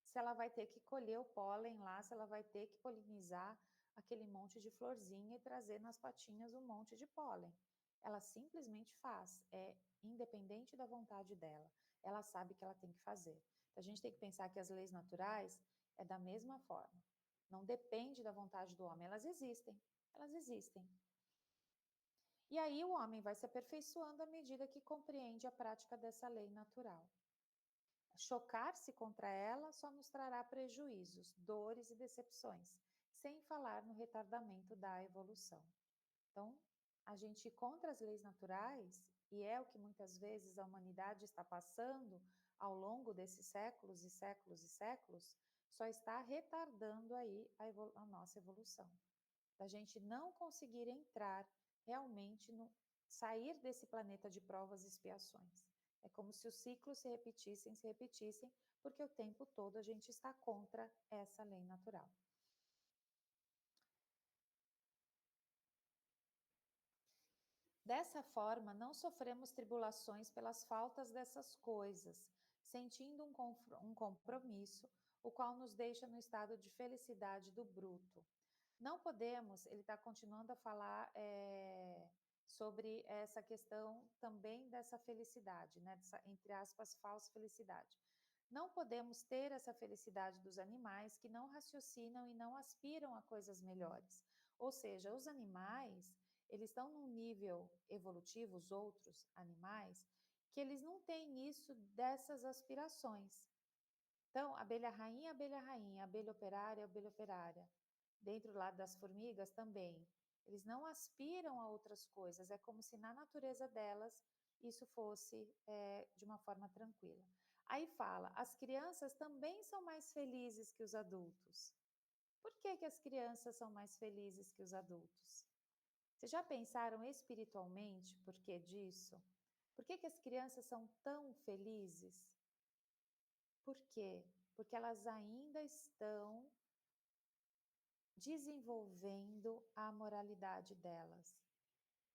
se ela vai ter que colher o pólen lá, se ela vai ter que polinizar aquele monte de florzinha e trazer nas patinhas um monte de pólen. Ela simplesmente faz, é independente da vontade dela. Ela sabe que ela tem que fazer. Então, a gente tem que pensar que as leis naturais é da mesma forma. Não depende da vontade do homem, elas existem. Elas existem. E aí o homem vai se aperfeiçoando à medida que compreende a prática dessa lei natural. Chocar-se contra ela só nos trará prejuízos, dores e decepções, sem falar no retardamento da evolução. Então, a gente ir contra as leis naturais, e é o que muitas vezes a humanidade está passando ao longo desses séculos e séculos e séculos, só está retardando aí a nossa evolução. Da gente não conseguir entrar realmente sair desse planeta de provas e expiações. É como se os ciclos se repetissem, porque o tempo todo a gente está contra essa lei natural. Dessa forma, não sofremos tribulações pelas faltas dessas coisas, sentindo um compromisso, o qual nos deixa no estado de felicidade do bruto. Não podemos, ele está continuando a falar sobre essa questão também dessa felicidade, né? Dessa, entre aspas, falsa felicidade. Não podemos ter essa felicidade dos animais que não raciocinam e não aspiram a coisas melhores. Ou seja, os animais, eles estão num nível evolutivo, os outros animais, que eles não têm isso dessas aspirações. Então, abelha rainha, abelha operária. Dentro lá das formigas também. Eles não aspiram a outras coisas, é como se na natureza delas isso fosse de uma forma tranquila. Aí fala, as crianças também são mais felizes que os adultos. Por que que as crianças são mais felizes que os adultos? Vocês já pensaram espiritualmente por que disso? Por que que as crianças são tão felizes? Por quê? Porque elas ainda estão desenvolvendo a moralidade delas.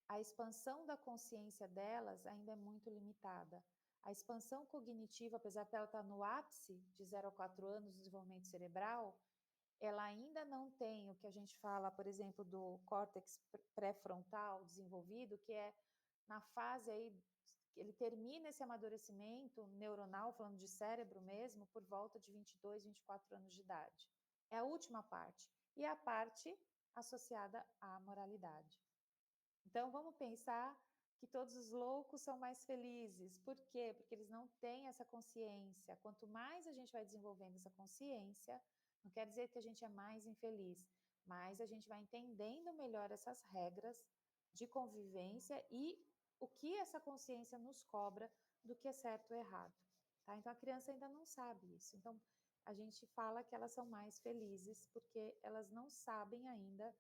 A expansão da consciência delas ainda é muito limitada. A expansão cognitiva, apesar de ela estar no ápice de 0 a 4 anos do desenvolvimento cerebral, ela ainda não tem o que a gente fala, por exemplo, do córtex pré-frontal desenvolvido, que é na fase aí, ele termina esse amadurecimento neuronal, falando de cérebro mesmo, por volta de 22, 24 anos de idade. É a última parte. E a parte associada à moralidade. Então, vamos pensar que todos os loucos são mais felizes. Por quê? Porque eles não têm essa consciência. Quanto mais a gente vai desenvolvendo essa consciência, não quer dizer que a gente é mais infeliz, mas a gente vai entendendo melhor essas regras de convivência e o que essa consciência nos cobra do que é certo ou errado. Tá? Então, a criança ainda não sabe isso. Então, a gente fala que elas são mais felizes porque elas não sabem ainda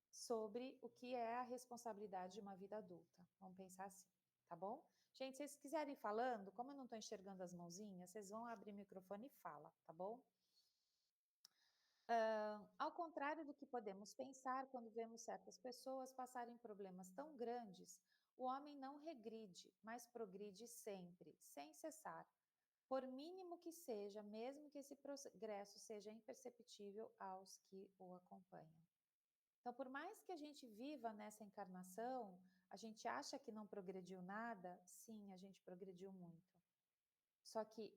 sobre o que é a responsabilidade de uma vida adulta. Vamos pensar assim, tá bom? Gente, se vocês quiserem ir falando, como eu não estou enxergando as mãozinhas, vocês vão abrir o microfone e fala, tá bom? Ao contrário do que podemos pensar quando vemos certas pessoas passarem problemas tão grandes, o homem não regride, mas progride sempre, sem cessar, por mínimo que seja, mesmo que esse progresso seja imperceptível aos que o acompanham. Então, por mais que a gente viva nessa encarnação, a gente acha que não progrediu nada, sim, a gente progrediu muito. Só que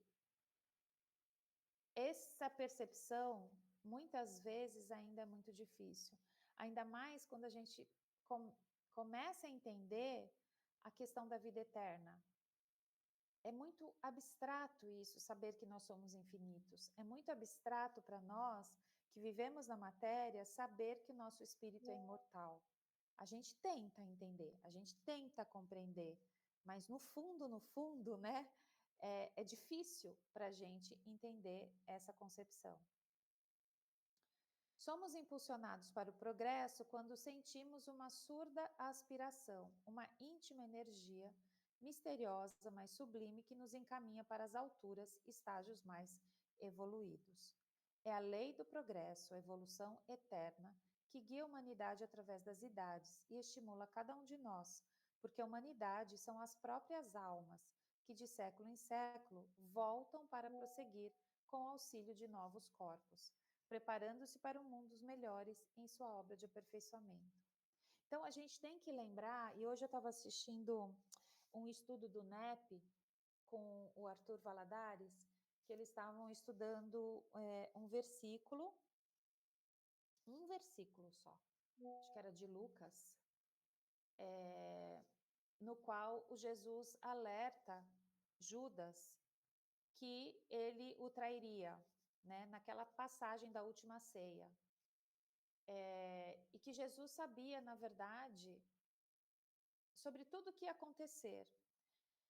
essa percepção, muitas vezes, ainda é muito difícil. Ainda mais quando a gente começa a entender a questão da vida eterna. É muito abstrato isso, saber que nós somos infinitos. É muito abstrato para nós, que vivemos na matéria, saber que o nosso espírito é imortal. A gente tenta entender, a gente tenta compreender, mas no fundo, né, é difícil para a gente entender essa concepção. Somos impulsionados para o progresso quando sentimos uma surda aspiração, uma íntima energia misteriosa, mas sublime, que nos encaminha para as alturas, estágios mais evoluídos. É a lei do progresso, a evolução eterna, que guia a humanidade através das idades e estimula cada um de nós, porque a humanidade são as próprias almas que, de século em século, voltam para prosseguir com o auxílio de novos corpos, preparando-se para um mundo dos melhores em sua obra de aperfeiçoamento. Então, a gente tem que lembrar, e hoje eu estava assistindo um estudo do NEP com o Arthur Valadares, que eles estavam estudando um versículo só, acho que era de Lucas, no qual o Jesus alerta Judas que ele o trairia, né, naquela passagem da última ceia. E que Jesus sabia, na verdade, sobre tudo o que ia acontecer.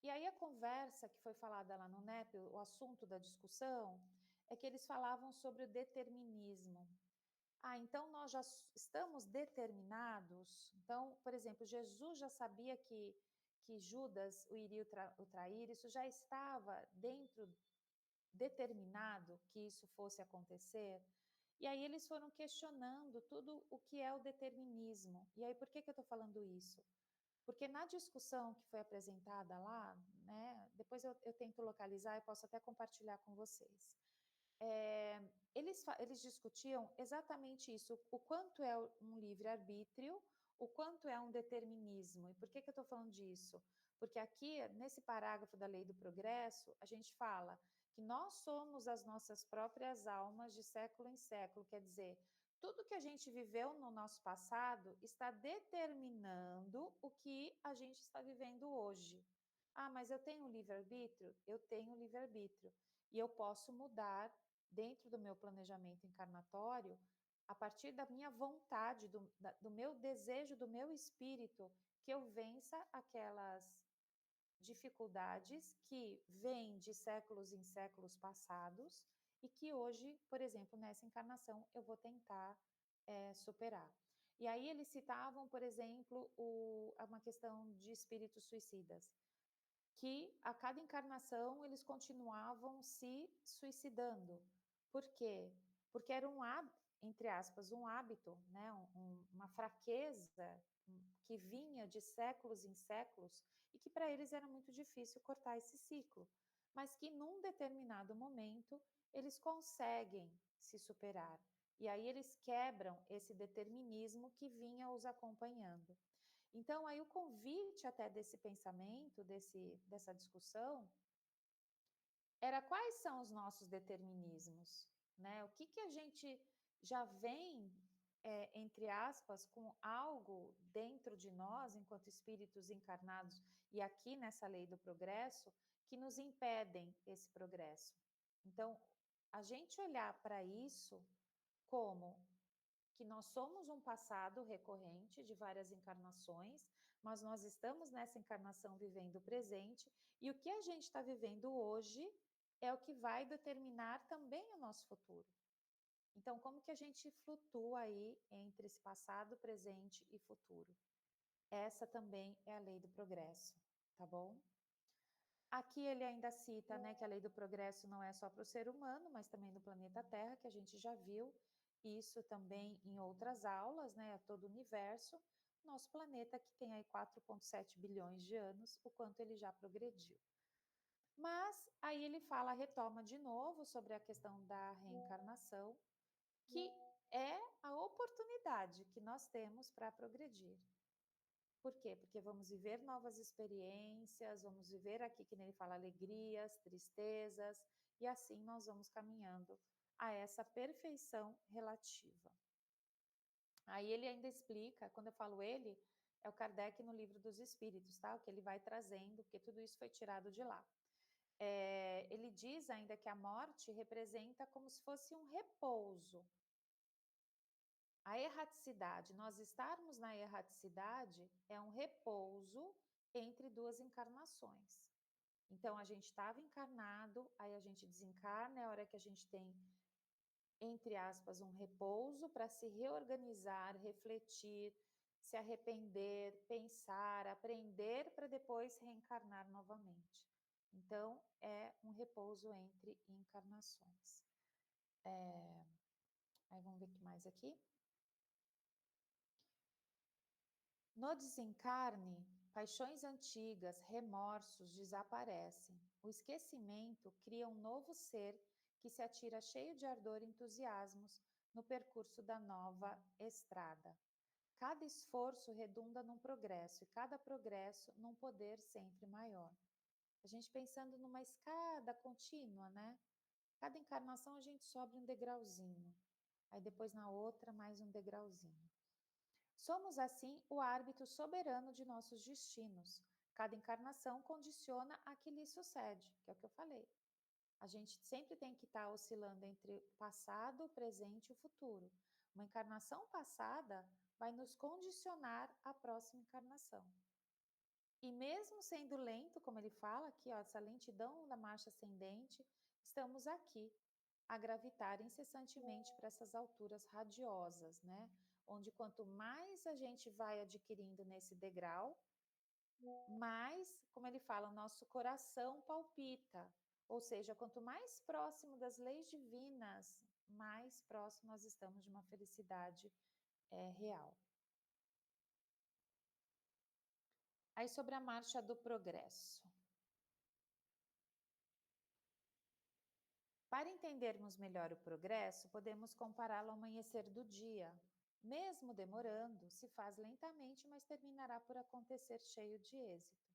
E aí a conversa que foi falada lá no NEP, o assunto da discussão, é que eles falavam sobre o determinismo. Então nós já estamos determinados? Então, por exemplo, Jesus já sabia que Judas o iria o trair, isso já estava determinado que isso fosse acontecer? E aí eles foram questionando tudo o que é o determinismo. E aí por que eu estou falando isso? Porque na discussão que foi apresentada lá, né, depois eu tento localizar e posso até compartilhar com vocês. Eles discutiam exatamente isso, o quanto é um livre-arbítrio, o quanto é um determinismo. E por que eu estou falando disso? Porque aqui, nesse parágrafo da Lei do Progresso, a gente fala que nós somos as nossas próprias almas de século em século, quer dizer, tudo que a gente viveu no nosso passado está determinando o que a gente está vivendo hoje. Mas eu tenho livre-arbítrio? Eu tenho livre-arbítrio. E eu posso mudar dentro do meu planejamento encarnatório, a partir da minha vontade, do meu desejo, do meu espírito, que eu vença aquelas dificuldades que vêm de séculos em séculos passados e que hoje, por exemplo, nessa encarnação, eu vou tentar superar. E aí eles citavam, por exemplo, uma questão de espíritos suicidas, que a cada encarnação eles continuavam se suicidando. Por quê? Porque era entre aspas, um hábito, né? Uma fraqueza que vinha de séculos em séculos e que para eles era muito difícil cortar esse ciclo, mas que num determinado momento eles conseguem se superar. E aí eles quebram esse determinismo que vinha os acompanhando. Então, aí o convite até desse pensamento, dessa discussão, era quais são os nossos determinismos, né? O que a gente já vem, entre aspas, com algo dentro de nós, enquanto espíritos encarnados, e aqui nessa lei do progresso, que nos impedem esse progresso. Então, a gente olhar para isso como que nós somos um passado recorrente de várias encarnações, mas nós estamos nessa encarnação vivendo o presente, e o que a gente está vivendo hoje é o que vai determinar também o nosso futuro. Então, como que a gente flutua aí entre esse passado, presente e futuro? Essa também é a lei do progresso, tá bom? Aqui ele ainda cita, né, que a lei do progresso não é só para o ser humano, mas também do planeta Terra, que a gente já viu isso também em outras aulas, né, a todo o universo. Nosso planeta que tem aí 4,7 bilhões de anos, o quanto ele já progrediu. Mas aí ele retoma de novo sobre a questão da reencarnação, que é a oportunidade que nós temos para progredir. Por quê? Porque vamos viver novas experiências, vamos viver aqui, que ele fala, alegrias, tristezas, e assim nós vamos caminhando a essa perfeição relativa. Aí ele ainda explica, quando eu falo ele, é o Kardec no Livro dos Espíritos, tá? O que ele vai trazendo, porque tudo isso foi tirado de lá. Ele diz ainda que a morte representa como se fosse um repouso. A erraticidade, nós estarmos na erraticidade é um repouso entre duas encarnações. Então, a gente estava encarnado, aí a gente desencarna, é a hora que a gente tem, entre aspas, um repouso para se reorganizar, refletir, se arrepender, pensar, aprender para depois reencarnar novamente. Então, é um repouso entre encarnações. Aí vamos ver o que mais aqui. No desencarne, paixões antigas, remorsos desaparecem. O esquecimento cria um novo ser que se atira cheio de ardor e entusiasmos no percurso da nova estrada. Cada esforço redunda num progresso e cada progresso num poder sempre maior. A gente pensando numa escada contínua, né? Cada encarnação a gente sobe um degrauzinho, aí depois na outra mais um degrauzinho. Somos, assim, o árbitro soberano de nossos destinos. Cada encarnação condiciona a que lhe sucede, que é o que eu falei. A gente sempre tem que estar oscilando entre o passado, o presente e o futuro. Uma encarnação passada vai nos condicionar à próxima encarnação. E mesmo sendo lento, como ele fala aqui, ó, essa lentidão da marcha ascendente, estamos aqui a gravitar incessantemente para essas alturas radiosas, né? Onde quanto mais a gente vai adquirindo nesse degrau, mais, como ele fala, o nosso coração palpita. Ou seja, quanto mais próximo das leis divinas, mais próximo nós estamos de uma felicidade real. Aí sobre a marcha do progresso. Para entendermos melhor o progresso, podemos compará-lo ao amanhecer do dia. Mesmo demorando, se faz lentamente, mas terminará por acontecer cheio de êxito.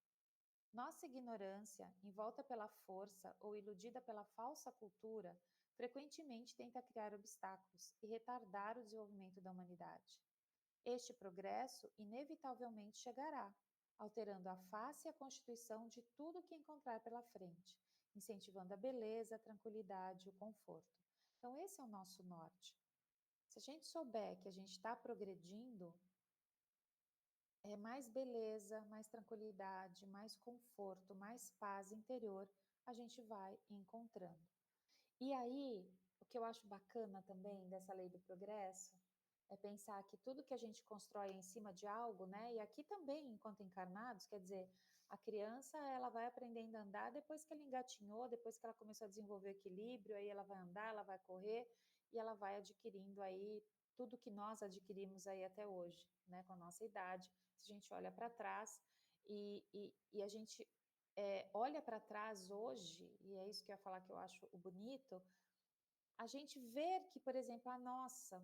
Nossa ignorância, envolta pela força ou iludida pela falsa cultura, frequentemente tenta criar obstáculos e retardar o desenvolvimento da humanidade. Este progresso inevitavelmente chegará, alterando a face e a constituição de tudo o que encontrar pela frente, incentivando a beleza, a tranquilidade e o conforto. Então, esse é o nosso norte. Se a gente souber que a gente está progredindo, é mais beleza, mais tranquilidade, mais conforto, mais paz interior a gente vai encontrando. E aí, o que eu acho bacana também dessa lei do progresso é pensar que tudo que a gente constrói é em cima de algo, né? E aqui também, enquanto encarnados, quer dizer, a criança ela vai aprendendo a andar depois que ela engatinhou, depois que ela começou a desenvolver equilíbrio, aí ela vai andar, ela vai correr e ela vai adquirindo aí tudo que nós adquirimos aí até hoje, né? Com a nossa idade. Se a gente olha para trás e a gente olha para trás hoje, e é isso que eu ia falar que eu acho o bonito, a gente ver que, por exemplo, nossa,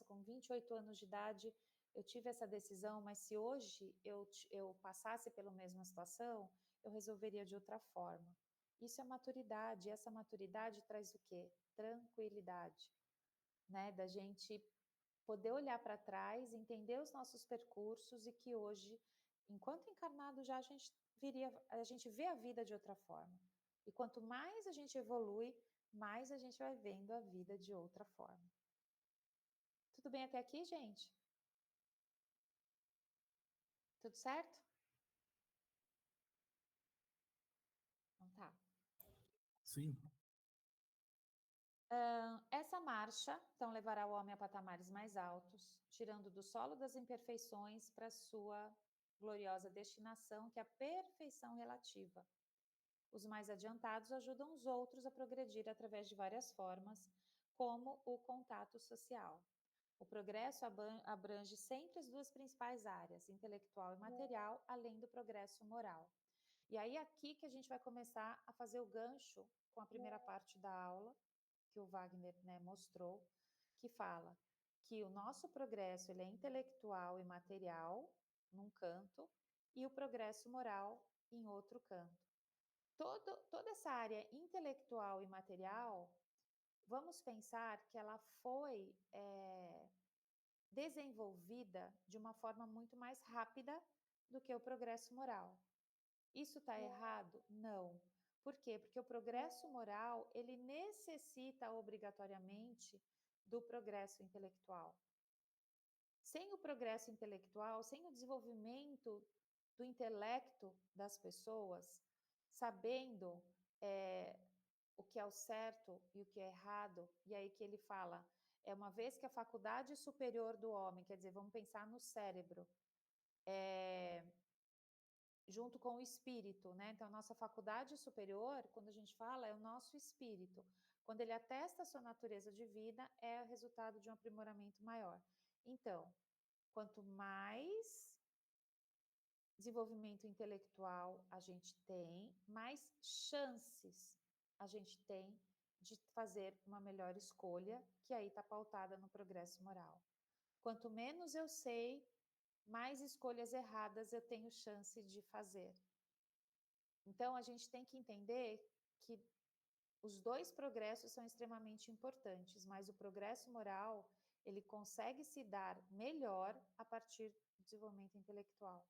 com 28 anos de idade eu tive essa decisão, mas se hoje eu passasse pela mesma situação, eu resolveria de outra forma. Isso é maturidade, e essa maturidade traz o quê? Tranquilidade, né? Da gente poder olhar para trás, entender os nossos percursos e que hoje, enquanto encarnado já, a gente vê a vida de outra forma. E quanto mais a gente evolui, mais a gente vai vendo a vida de outra forma. Tudo bem até aqui, gente? Tudo certo? Então tá. Sim. Essa marcha, então, levará o homem a patamares mais altos, tirando do solo das imperfeições para sua gloriosa destinação, que é a perfeição relativa. Os mais adiantados ajudam os outros a progredir através de várias formas, como o contato social. O progresso abrange sempre as duas principais áreas, intelectual e material, além do progresso moral. E aí aqui que a gente vai começar a fazer o gancho com a primeira parte da aula, que o Wagner, né, mostrou, que fala que o nosso progresso ele é intelectual e material, num canto, e o progresso moral em outro canto. Toda essa área intelectual e material, vamos pensar que ela foi desenvolvida de uma forma muito mais rápida do que o progresso moral. Isso está errado? Não. Por quê? Porque o progresso moral, ele necessita obrigatoriamente do progresso intelectual. Sem o progresso intelectual, sem o desenvolvimento do intelecto das pessoas, sabendo o que é o certo e o que é errado, e aí que ele fala, uma vez que a faculdade superior do homem, quer dizer, vamos pensar no cérebro, junto com o espírito, né? Então, a nossa faculdade superior, quando a gente fala, é o nosso espírito. Quando ele atesta a sua natureza de vida, é o resultado de um aprimoramento maior. Então, quanto mais desenvolvimento intelectual a gente tem, mais chances a gente tem de fazer uma melhor escolha, que aí está pautada no progresso moral. Quanto menos eu sei, mais escolhas erradas eu tenho chance de fazer. Então, a gente tem que entender que os dois progressos são extremamente importantes, mas o progresso moral, ele consegue se dar melhor a partir do desenvolvimento intelectual.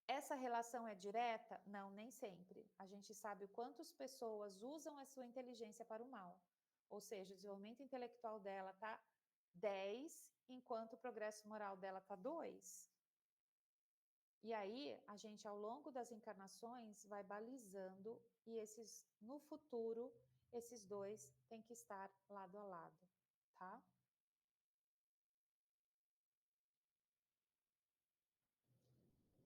Essa relação é direta? Não, nem sempre. A gente sabe o quanto as pessoas usam a sua inteligência para o mal. Ou seja, o desenvolvimento intelectual dela está 10, enquanto o progresso moral dela está 2. E aí, a gente, ao longo das encarnações, vai balizando e no futuro, esses dois têm que estar lado a lado, tá?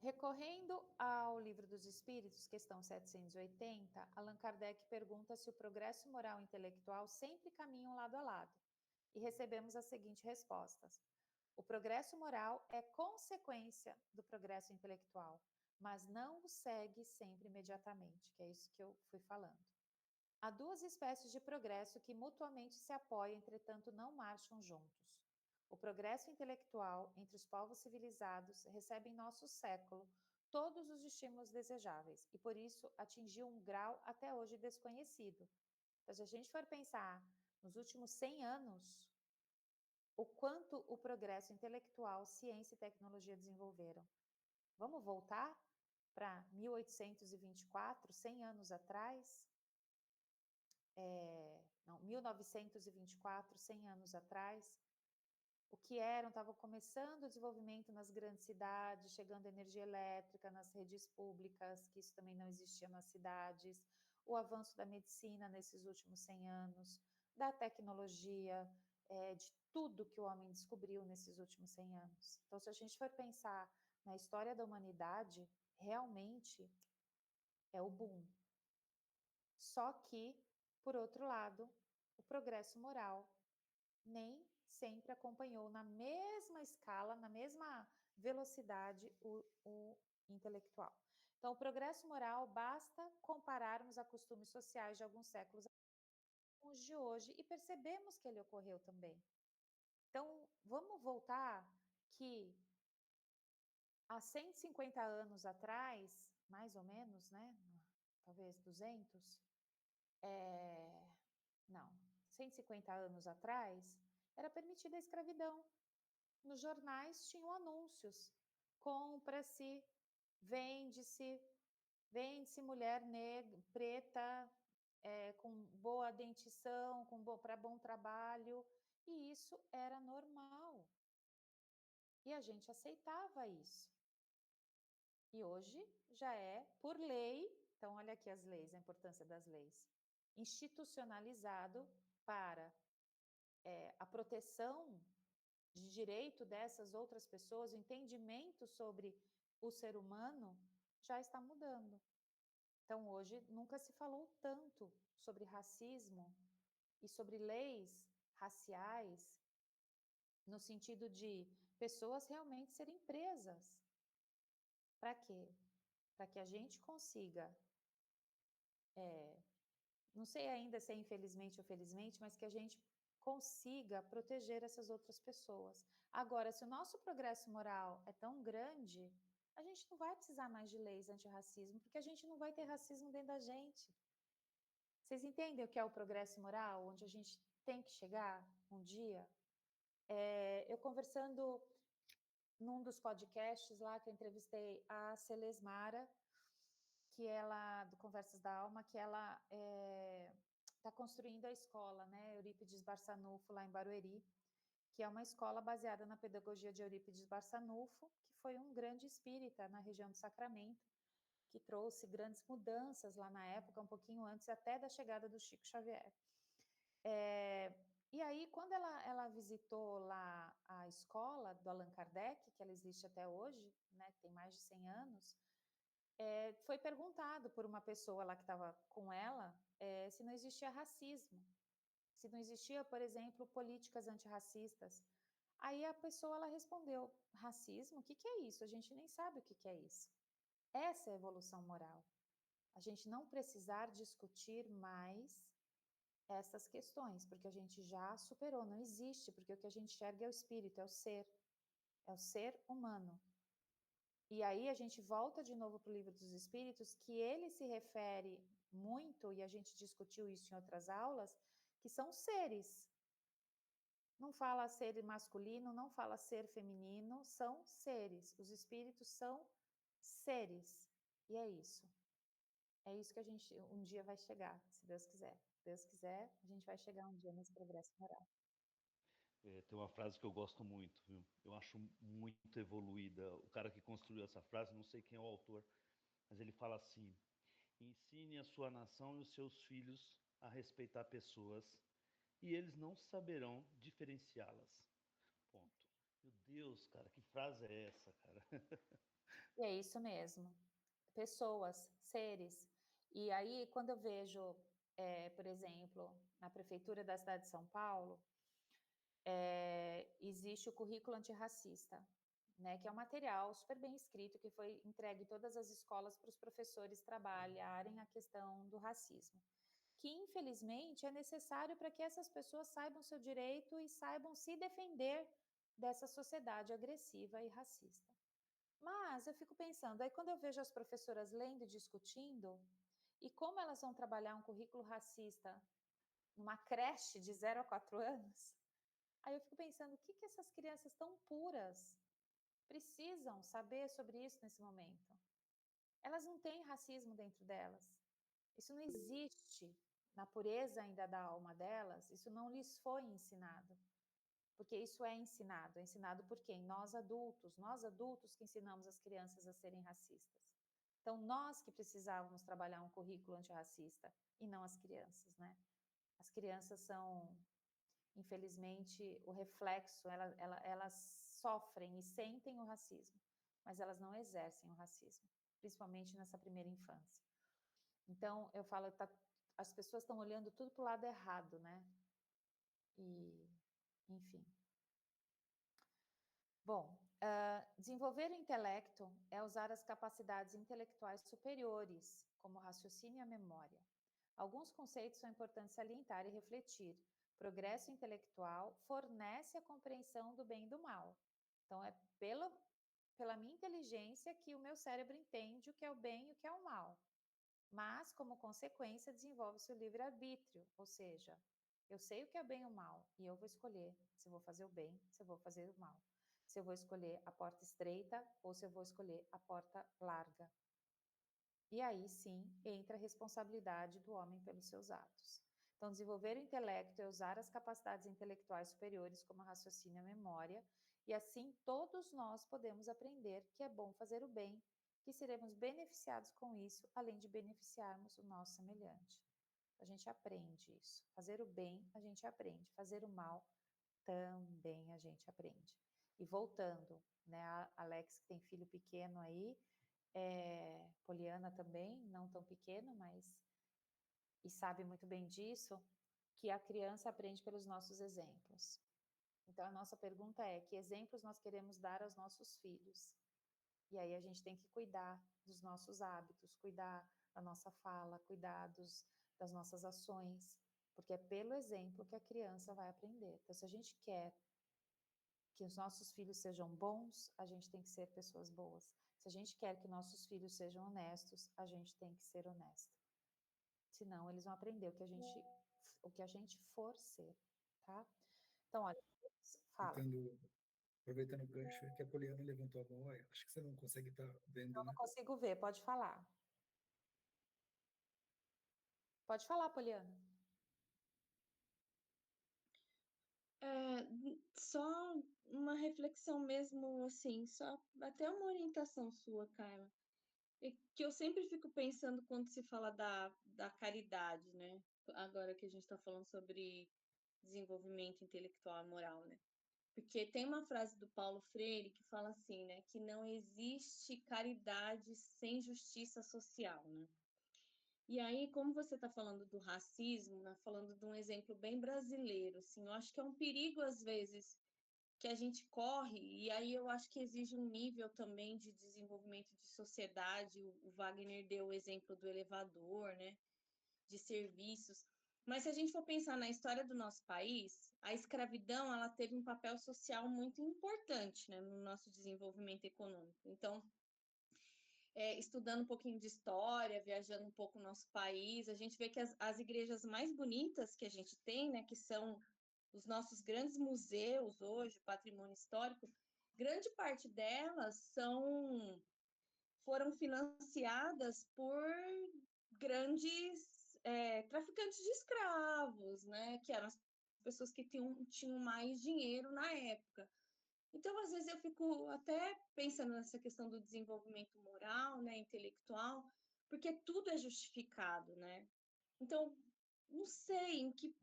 Recorrendo ao Livro dos Espíritos, questão 780, Allan Kardec pergunta se o progresso moral e intelectual sempre caminham lado a lado. E recebemos as seguintes respostas. O progresso moral é consequência do progresso intelectual, mas não o segue sempre imediatamente, que é isso que eu fui falando. Há duas espécies de progresso que mutuamente se apoiam, entretanto não marcham juntos. O progresso intelectual entre os povos civilizados recebe em nosso século todos os estímulos desejáveis e, por isso, atingiu um grau até hoje desconhecido. Então, se a gente for pensar nos últimos 100 anos, o quanto o progresso intelectual, ciência e tecnologia desenvolveram. Vamos voltar para 1824, 100 anos atrás? 1924, 100 anos atrás, o que estava começando o desenvolvimento nas grandes cidades, chegando energia elétrica nas redes públicas, que isso também não existia nas cidades, o avanço da medicina nesses últimos 100 anos, da tecnologia, de tudo que o homem descobriu nesses últimos 100 anos. Então, se a gente for pensar na história da humanidade, realmente é o boom. Só que, por outro lado, o progresso moral nem sempre acompanhou na mesma escala, na mesma velocidade o intelectual. Então, o progresso moral basta compararmos a costumes sociais de alguns séculos com os de hoje e percebemos que ele ocorreu também. Então, vamos voltar que há 150 anos atrás, mais ou menos, né? Talvez 200, não, 150 anos atrás, era permitida a escravidão. Nos jornais tinham anúncios: compra-se, vende-se, vende-se mulher negra, preta, com boa dentição, para bom trabalho, e isso era normal. E a gente aceitava isso. E hoje já é por lei, então olha aqui as leis, a importância das leis, institucionalizado para a proteção de direito dessas outras pessoas, o entendimento sobre o ser humano já está mudando. Então, hoje, nunca se falou tanto sobre racismo e sobre leis raciais, no sentido de pessoas realmente serem presas. Para quê? Para que a gente consiga, não sei ainda se é infelizmente ou felizmente, mas que a gente consiga proteger essas outras pessoas. Agora, se o nosso progresso moral é tão grande, a gente não vai precisar mais de leis antirracismo, porque a gente não vai ter racismo dentro da gente. Vocês entendem o que é o progresso moral, onde a gente tem que chegar um dia? Eu conversando num dos podcasts lá que eu entrevistei a Celesmara, que ela, do Conversas da Alma, que ela está construindo a escola, né, Eurípides Barçanufo, lá em Barueri, que é uma escola baseada na pedagogia de Eurípides Barçanufo, que foi um grande espírita na região do Sacramento, que trouxe grandes mudanças lá na época, um pouquinho antes até da chegada do Chico Xavier. E aí, quando ela visitou lá a escola do Allan Kardec, que ela existe até hoje, né, tem mais de 100 anos, foi perguntado por uma pessoa lá que estava com ela se não existia racismo, se não existia, por exemplo, políticas antirracistas. Aí a pessoa ela respondeu: racismo? O que é isso? A gente nem sabe o que é isso. Essa é a evolução moral. A gente não precisar discutir mais essas questões, porque a gente já superou, não existe, porque o que a gente enxerga é o espírito, é o ser humano. E aí a gente volta de novo para o Livro dos Espíritos, que ele se refere muito, e a gente discutiu isso em outras aulas, que são seres. Não fala ser masculino, não fala ser feminino, são seres. Os espíritos são seres. E é isso. É isso que a gente um dia vai chegar, se Deus quiser. Se Deus quiser, a gente vai chegar um dia nesse progresso moral. Tem uma frase que eu gosto muito, viu? Eu acho muito evoluída. O cara que construiu essa frase, não sei quem é o autor, mas ele fala assim: ensine a sua nação e os seus filhos a respeitar pessoas e eles não saberão diferenciá-las. Ponto. Meu Deus, cara, que frase é essa, cara? E é isso mesmo. Pessoas, seres. E aí, quando eu vejo, por exemplo, na prefeitura da cidade de São Paulo, existe o currículo antirracista, né, que é um material super bem escrito que foi entregue em todas as escolas para os professores trabalharem a questão do racismo, que infelizmente é necessário para que essas pessoas saibam seu direito e saibam se defender dessa sociedade agressiva e racista. Mas eu fico pensando, aí quando eu vejo as professoras lendo e discutindo, e como elas vão trabalhar um currículo racista numa creche de 0 a 4 anos, aí eu fico pensando, o que essas crianças tão puras precisam saber sobre isso nesse momento? Elas não têm racismo dentro delas. Isso não existe na pureza ainda da alma delas, isso não lhes foi ensinado. Porque isso é ensinado por quem? Nós adultos que ensinamos as crianças a serem racistas. Então, nós que precisávamos trabalhar um currículo antirracista e não as crianças, né? As crianças são, infelizmente, o reflexo, elas sofrem e sentem o racismo, mas elas não exercem o racismo, principalmente nessa primeira infância. Então, eu falo, as pessoas estão olhando tudo para o lado errado, né? E, enfim. Bom, desenvolver o intelecto é usar as capacidades intelectuais superiores, como o raciocínio e a memória. Alguns conceitos são importantes salientar e refletir. Progresso intelectual fornece a compreensão do bem e do mal. Então, é pela minha inteligência que o meu cérebro entende o que é o bem e o que é o mal. Mas, como consequência, desenvolve-se o livre-arbítrio, ou seja, eu sei o que é bem ou mal e eu vou escolher se eu vou fazer o bem, se eu vou fazer o mal. Se eu vou escolher a porta estreita ou se eu vou escolher a porta larga. E aí sim entra a responsabilidade do homem pelos seus atos. Então, desenvolver o intelecto é usar as capacidades intelectuais superiores como a raciocínio e a memória, e assim todos nós podemos aprender que é bom fazer o bem, que seremos beneficiados com isso, além de beneficiarmos o nosso semelhante. A gente aprende isso. Fazer o bem, a gente aprende. Fazer o mal, também a gente aprende. E voltando, né, a Alex que tem filho pequeno aí, Poliana também, não tão pequeno, mas e sabe muito bem disso, que a criança aprende pelos nossos exemplos. Então, a nossa pergunta é, que exemplos nós queremos dar aos nossos filhos? E aí a gente tem que cuidar dos nossos hábitos, cuidar da nossa fala, cuidar das nossas ações, porque é pelo exemplo que a criança vai aprender. Então, se a gente quer que os nossos filhos sejam bons, a gente tem que ser pessoas boas. Se a gente quer que nossos filhos sejam honestos, a gente tem que ser honesto. Senão, eles vão aprender o que a gente for ser, tá? Então, olha, fala. Aproveitando o gancho que a Poliana levantou a mão, acho que você não consegue estar vendo, Eu né? não consigo ver, pode falar. Pode falar, Poliana. Só uma reflexão mesmo, assim, só até uma orientação sua, Carla. É que eu sempre fico pensando quando se fala da caridade, né? Agora que a gente está falando sobre desenvolvimento intelectual e moral, né? Porque tem uma frase do Paulo Freire que fala assim, né? Que não existe caridade sem justiça social, né? E aí, como você está falando do racismo, né? Falando de um exemplo bem brasileiro, assim, eu acho que é um perigo, às vezes, que a gente corre, e aí eu acho que exige um nível também de desenvolvimento de sociedade. O Wagner deu o exemplo do elevador, né? De serviços. Mas se a gente for pensar na história do nosso país, a escravidão ela teve um papel social muito importante, né, no nosso desenvolvimento econômico. Então, estudando um pouquinho de história, viajando um pouco o nosso país, a gente vê que as igrejas mais bonitas que a gente tem, né, que são os nossos grandes museus hoje, patrimônio histórico, grande parte delas foram financiadas por grandes traficantes de escravos, né? Que eram as pessoas que tinham mais dinheiro na época. Então, às vezes, eu fico até pensando nessa questão do desenvolvimento moral, né, intelectual, porque tudo é justificado, né? Então, não sei em que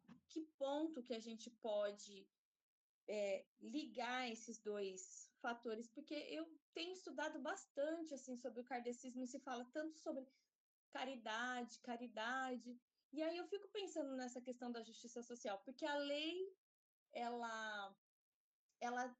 ponto que a gente pode ligar esses dois fatores, porque eu tenho estudado bastante assim sobre o kardecismo, se fala tanto sobre caridade, e aí eu fico pensando nessa questão da justiça social, porque a lei, ela, ela,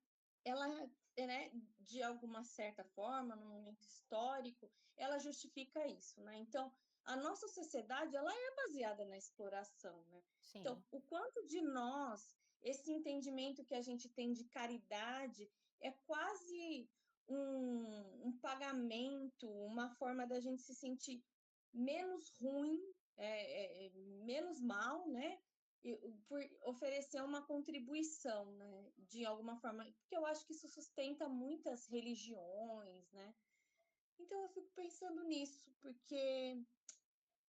né, de alguma certa forma, no momento histórico, ela justifica isso, né? Então, a nossa sociedade, ela é baseada na exploração, né? Sim. Então, o quanto de nós, esse entendimento que a gente tem de caridade é quase um pagamento, uma forma da gente se sentir menos ruim, menos mal, né? Por oferecer uma contribuição, né? De alguma forma, porque eu acho que isso sustenta muitas religiões, né? Então eu fico pensando nisso, porque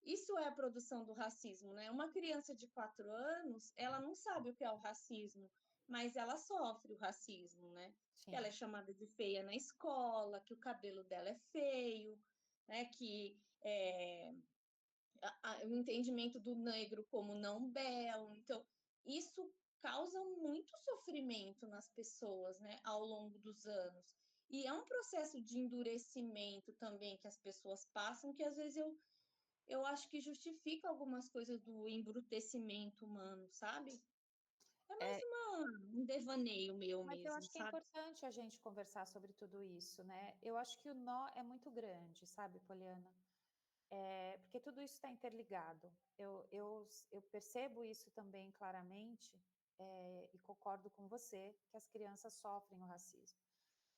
isso é a produção do racismo, né? Uma criança de 4 anos, ela não sabe o que é o racismo, mas ela sofre o racismo, né? Sim. Ela é chamada de feia na escola, que o cabelo dela é feio, né? né? Que o entendimento do negro como não belo. Então, isso causa muito sofrimento nas pessoas, né, ao longo dos anos. E é um processo de endurecimento também que as pessoas passam, que às vezes eu acho que justifica algumas coisas do embrutecimento humano, sabe? É mais um devaneio meu Mas eu mesmo, acho que é sabe? importante a gente conversar sobre tudo isso, né? Eu acho que o nó é muito grande, sabe, Poliana? Porque tudo isso está interligado. Eu percebo isso também claramente, e concordo com você, que as crianças sofrem o racismo.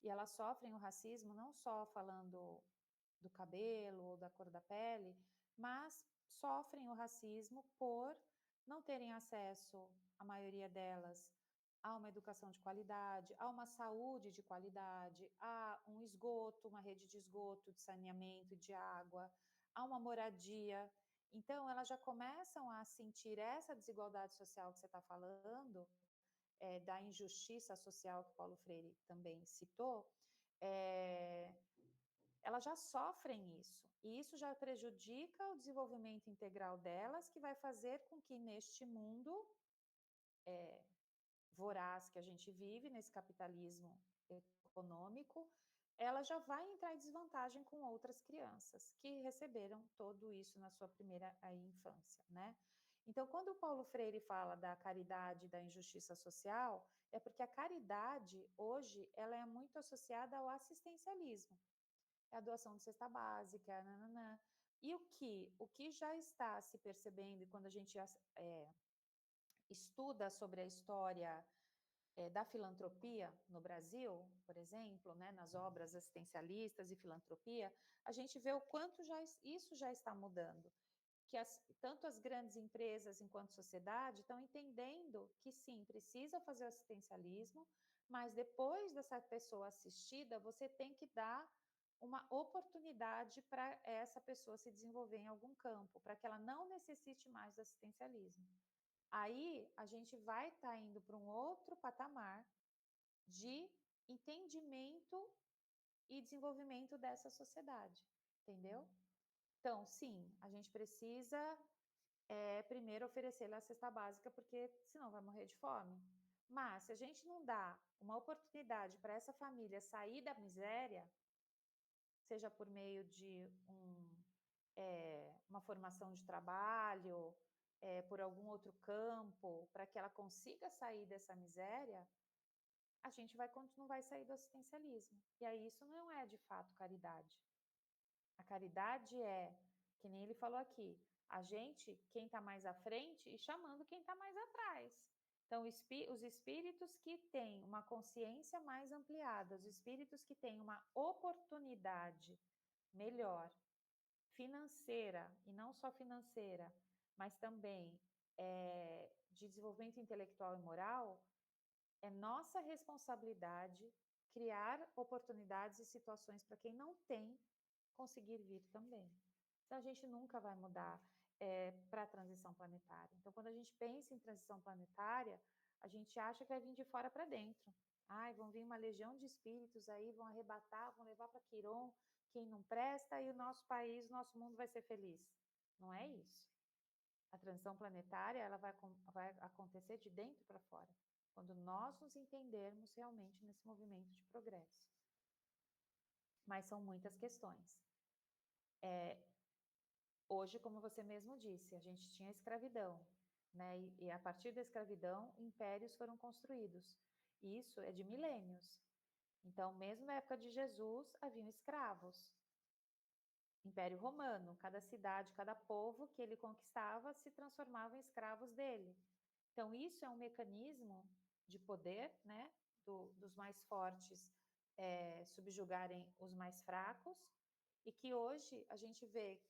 E elas sofrem o racismo não só falando do cabelo ou da cor da pele, mas sofrem o racismo por não terem acesso, a maioria delas, a uma educação de qualidade, a uma saúde de qualidade, a um esgoto, uma rede de esgoto, de saneamento, de água, a uma moradia. Então, elas já começam a sentir essa desigualdade social que você está falando, da injustiça social que Paulo Freire também citou, elas já sofrem isso, e isso já prejudica o desenvolvimento integral delas, que vai fazer com que neste mundo voraz que a gente vive, nesse capitalismo econômico, ela já vai entrar em desvantagem com outras crianças que receberam todo isso na sua primeira infância, né? Então, quando o Paulo Freire fala da caridade e da injustiça social, é porque a caridade, hoje, ela é muito associada ao assistencialismo. É a doação de cesta básica, nananã. E o que já está se percebendo, e quando a gente estuda sobre a história da filantropia no Brasil, por exemplo, né, nas obras assistencialistas e filantropia, a gente vê o quanto isso já está mudando. Que tanto as grandes empresas enquanto sociedade estão entendendo que sim, precisa fazer o assistencialismo, mas depois dessa pessoa assistida, você tem que dar uma oportunidade para essa pessoa se desenvolver em algum campo, para que ela não necessite mais do assistencialismo. Aí a gente vai estar indo para um outro patamar de entendimento e desenvolvimento dessa sociedade, entendeu? Então, sim, a gente precisa primeiro oferecer a cesta básica, porque senão vai morrer de fome. Mas se a gente não dá uma oportunidade para essa família sair da miséria, seja por meio de uma formação de trabalho, por algum outro campo, para que ela consiga sair dessa miséria, a gente não vai sair do assistencialismo. E aí isso não é de fato caridade. A caridade é, que nem ele falou aqui, a gente, quem está mais à frente, e chamando quem está mais atrás. Então, os espíritos que têm uma consciência mais ampliada, os espíritos que têm uma oportunidade melhor, financeira, e não só financeira, mas também de desenvolvimento intelectual e moral, é nossa responsabilidade criar oportunidades e situações para quem não tem conseguir vir também. Então, a gente nunca vai mudar para a transição planetária. Então, quando a gente pensa em transição planetária, a gente acha que vai vir de fora para dentro. Ai, vão vir uma legião de espíritos aí, vão arrebatar, vão levar para Quiron quem não presta e o nosso país, o nosso mundo vai ser feliz. Não é isso. A transição planetária ela vai acontecer de dentro para fora, quando nós nos entendermos realmente nesse movimento de progresso. Mas são muitas questões. Hoje, como você mesmo disse, a gente tinha escravidão, né? E a partir da escravidão, impérios foram construídos. E isso é de milênios. Então, mesmo na época de Jesus, haviam escravos. Império Romano, cada cidade, cada povo que ele conquistava se transformava em escravos dele. Então, isso é um mecanismo de poder, né? Dos mais fortes subjugarem os mais fracos, e que hoje a gente vê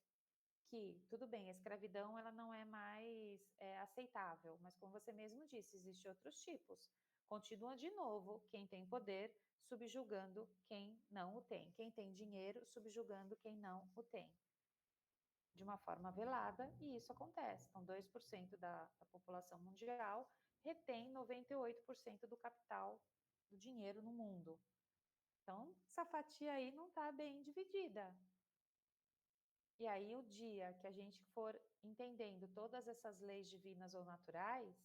que, tudo bem, a escravidão ela não é mais aceitável, mas como você mesmo disse, existem outros tipos. Continua de novo quem tem poder subjugando quem não o tem. Quem tem dinheiro subjugando quem não o tem. De uma forma velada, e isso acontece. Então, 2% da população mundial retém 98% do capital, do dinheiro no mundo. Então, essa fatia aí não está bem dividida. E aí, o dia que a gente for entendendo todas essas leis divinas ou naturais,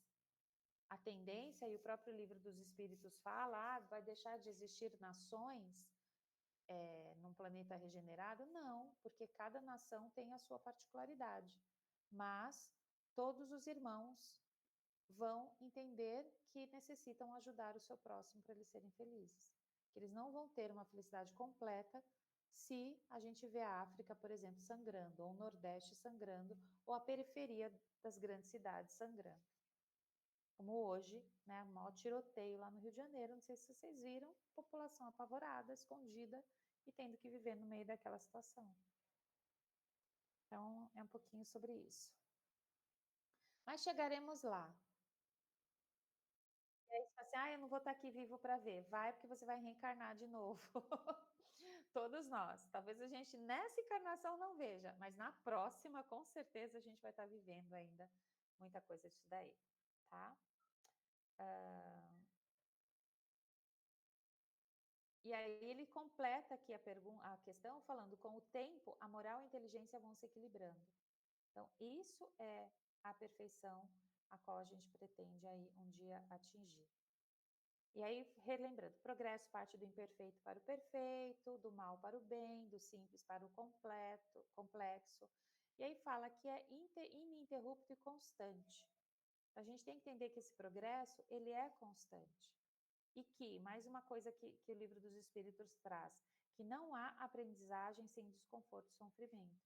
a tendência, e o próprio Livro dos Espíritos fala, vai deixar de existir nações num planeta regenerado? Não, porque cada nação tem a sua particularidade. Mas todos os irmãos vão entender que necessitam ajudar o seu próximo para eles serem felizes. Que eles não vão ter uma felicidade completa se a gente vê a África, por exemplo, sangrando, ou o Nordeste sangrando, ou a periferia das grandes cidades sangrando. Como hoje, né, o maior tiroteio lá no Rio de Janeiro, não sei se vocês viram, população apavorada, escondida e tendo que viver no meio daquela situação. Então, é um pouquinho sobre isso. Mas chegaremos lá. E aí você fala assim, eu não vou estar aqui vivo para ver. Vai, porque você vai reencarnar de novo. Todos nós. Talvez a gente nessa encarnação não veja, mas na próxima, com certeza, a gente vai estar vivendo ainda muita coisa disso daí, tá? E aí ele completa aqui a questão falando, com o tempo, a moral e a inteligência vão se equilibrando. Então, isso é a perfeição a qual a gente pretende aí um dia atingir. E aí, relembrando, progresso parte do imperfeito para o perfeito, do mal para o bem, do simples para o complexo. E aí fala que é ininterrupto e constante. A gente tem que entender que esse progresso, ele é constante. E que, mais uma coisa que o Livro dos Espíritos traz, que não há aprendizagem sem desconforto e sofrimento.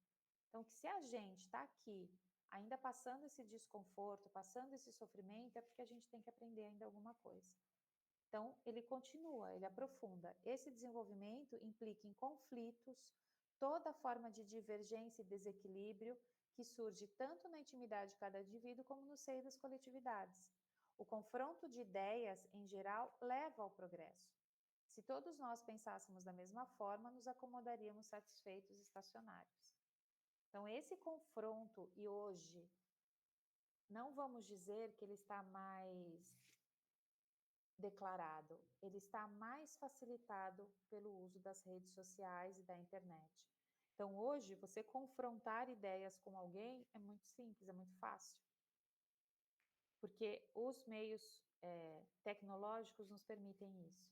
Então, que se a gente está aqui, ainda passando esse desconforto, passando esse sofrimento, é porque a gente tem que aprender ainda alguma coisa. Então, ele continua, ele aprofunda. Esse desenvolvimento implica em conflitos, toda forma de divergência e desequilíbrio que surge tanto na intimidade de cada indivíduo como no seio das coletividades. O confronto de ideias, em geral, leva ao progresso. Se todos nós pensássemos da mesma forma, nos acomodaríamos satisfeitos e estacionários. Então, esse confronto, e hoje, não vamos dizer que ele está mais declarado, ele está mais facilitado pelo uso das redes sociais e da internet. Então, hoje, você confrontar ideias com alguém é muito simples, é muito fácil. Porque os meios tecnológicos nos permitem isso.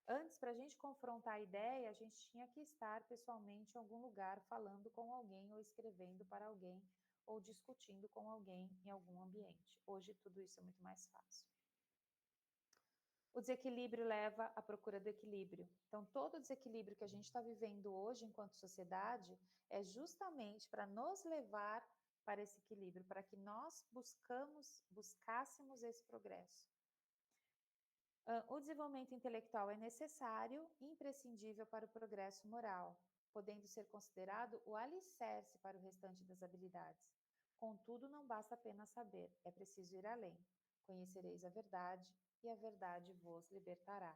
Antes, para a gente confrontar a ideia, a gente tinha que estar pessoalmente em algum lugar falando com alguém ou escrevendo para alguém ou discutindo com alguém em algum ambiente. Hoje, tudo isso é muito mais fácil. O desequilíbrio leva à procura do equilíbrio. Então, todo o desequilíbrio que a gente está vivendo hoje enquanto sociedade é justamente para nos levar para esse equilíbrio, para que nós buscássemos esse progresso. O desenvolvimento intelectual é necessário e imprescindível para o progresso moral, podendo ser considerado o alicerce para o restante das habilidades. Contudo, não basta apenas saber, é preciso ir além. Conhecereis a verdade, e a verdade vos libertará.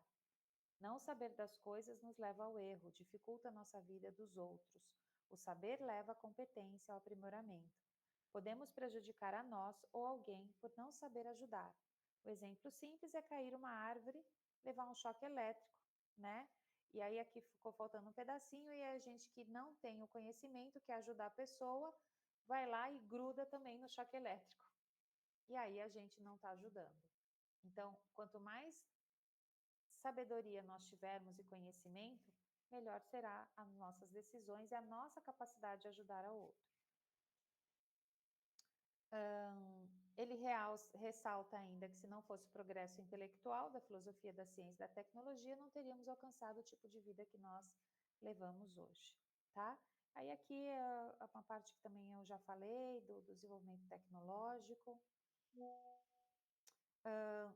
Não saber das coisas nos leva ao erro, dificulta a nossa vida dos outros. O saber leva à competência, ao aprimoramento. Podemos prejudicar a nós ou alguém por não saber ajudar. O exemplo simples é cair uma árvore, levar um choque elétrico, né? E aí aqui ficou faltando um pedacinho e a gente que não tem o conhecimento, quer ajudar a pessoa, vai lá e gruda também no choque elétrico. E aí a gente não está ajudando. Então, quanto mais sabedoria nós tivermos e conhecimento, melhor será as nossas decisões e a nossa capacidade de ajudar ao outro. Ele ressalta ainda que se não fosse o progresso intelectual da filosofia, da ciência e da tecnologia, não teríamos alcançado o tipo de vida que nós levamos hoje, tá? Aí aqui é uma parte que também eu já falei, do desenvolvimento tecnológico.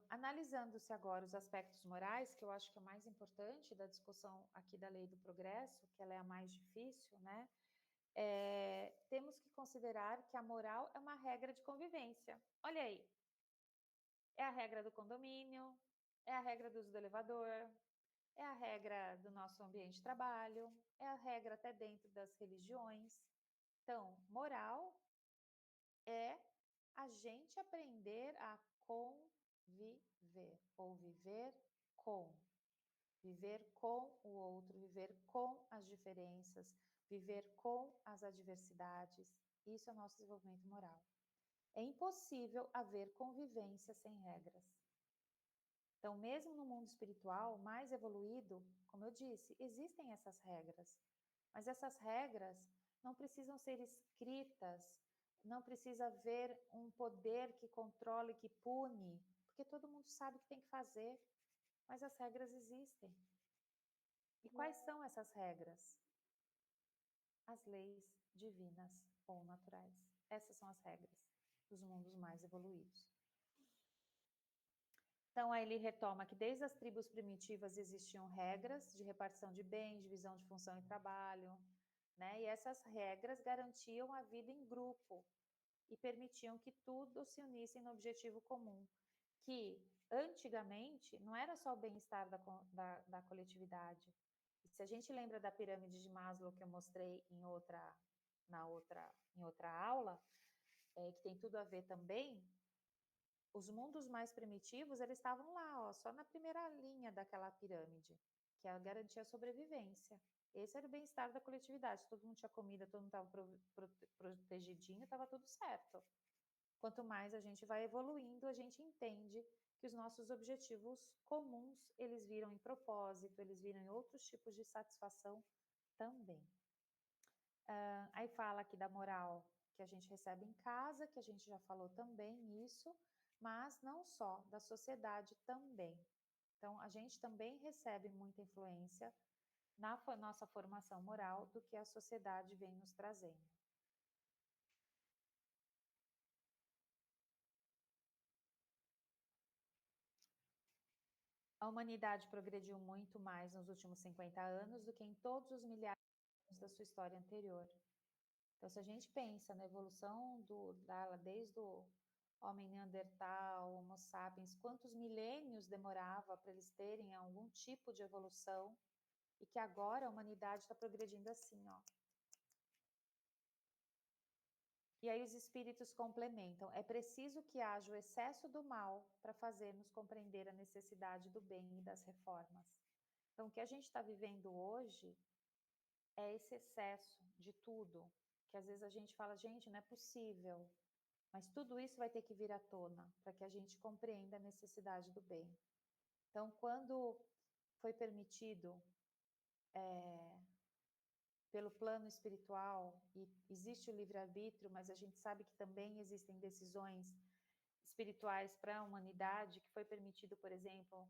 Analisando-se agora os aspectos morais, que eu acho que é o mais importante da discussão aqui da lei do progresso, que ela é a mais difícil, né? Temos que considerar que a moral é uma regra de convivência. Olha aí, é a regra do condomínio, é a regra do uso do elevador, é a regra do nosso ambiente de trabalho, é a regra até dentro das religiões. Então, moral é a gente aprender a conviver, ou viver com o outro, viver com as diferenças, viver com as adversidades. Isso é o nosso desenvolvimento moral. É impossível haver convivência sem regras. Então, mesmo no mundo espiritual mais evoluído, como eu disse, existem essas regras. Mas essas regras não precisam ser escritas, não precisa haver um poder que controle, que pune, porque todo mundo sabe o que tem que fazer, mas as regras existem. E quais são essas regras? As leis divinas ou naturais. Essas são as regras dos mundos mais evoluídos. Então, aí ele retoma que desde as tribos primitivas existiam regras de repartição de bens, divisão de função e trabalho, né? E essas regras garantiam a vida em grupo e permitiam que tudo se unisse no objetivo comum, que antigamente não era só o bem-estar da coletividade. Se a gente lembra da pirâmide de Maslow que eu mostrei em outra aula, que tem tudo a ver também, os mundos mais primitivos, eles estavam lá, ó, só na primeira linha daquela pirâmide, que é a garantia a sobrevivência. Esse era o bem-estar da coletividade. Todo mundo tinha comida, todo mundo estava protegidinho, estava tudo certo. Quanto mais a gente vai evoluindo, a gente entende que os nossos objetivos comuns, eles viram em propósito, eles viram em outros tipos de satisfação também. Aí fala aqui da moral que a gente recebe em casa, que a gente já falou também isso, mas não só, da sociedade também. Então, a gente também recebe muita influência na nossa formação moral do que a sociedade vem nos trazendo. A humanidade progrediu muito mais nos últimos 50 anos do que em todos os milhares de anos da sua história anterior. Então, se a gente pensa na evolução desde o homem neandertal, homo sapiens, quantos milênios demorava para eles terem algum tipo de evolução, e que agora a humanidade está progredindo assim, ó. E aí os espíritos complementam. É preciso que haja o excesso do mal para fazer-nos compreender a necessidade do bem e das reformas. Então, o que a gente está vivendo hoje é esse excesso de tudo, que às vezes a gente fala, gente, não é possível. Mas tudo isso vai ter que vir à tona para que a gente compreenda a necessidade do bem. Então, quando foi permitido pelo plano espiritual, e existe o livre-arbítrio, mas a gente sabe que também existem decisões espirituais para a humanidade, que foi permitido, por exemplo,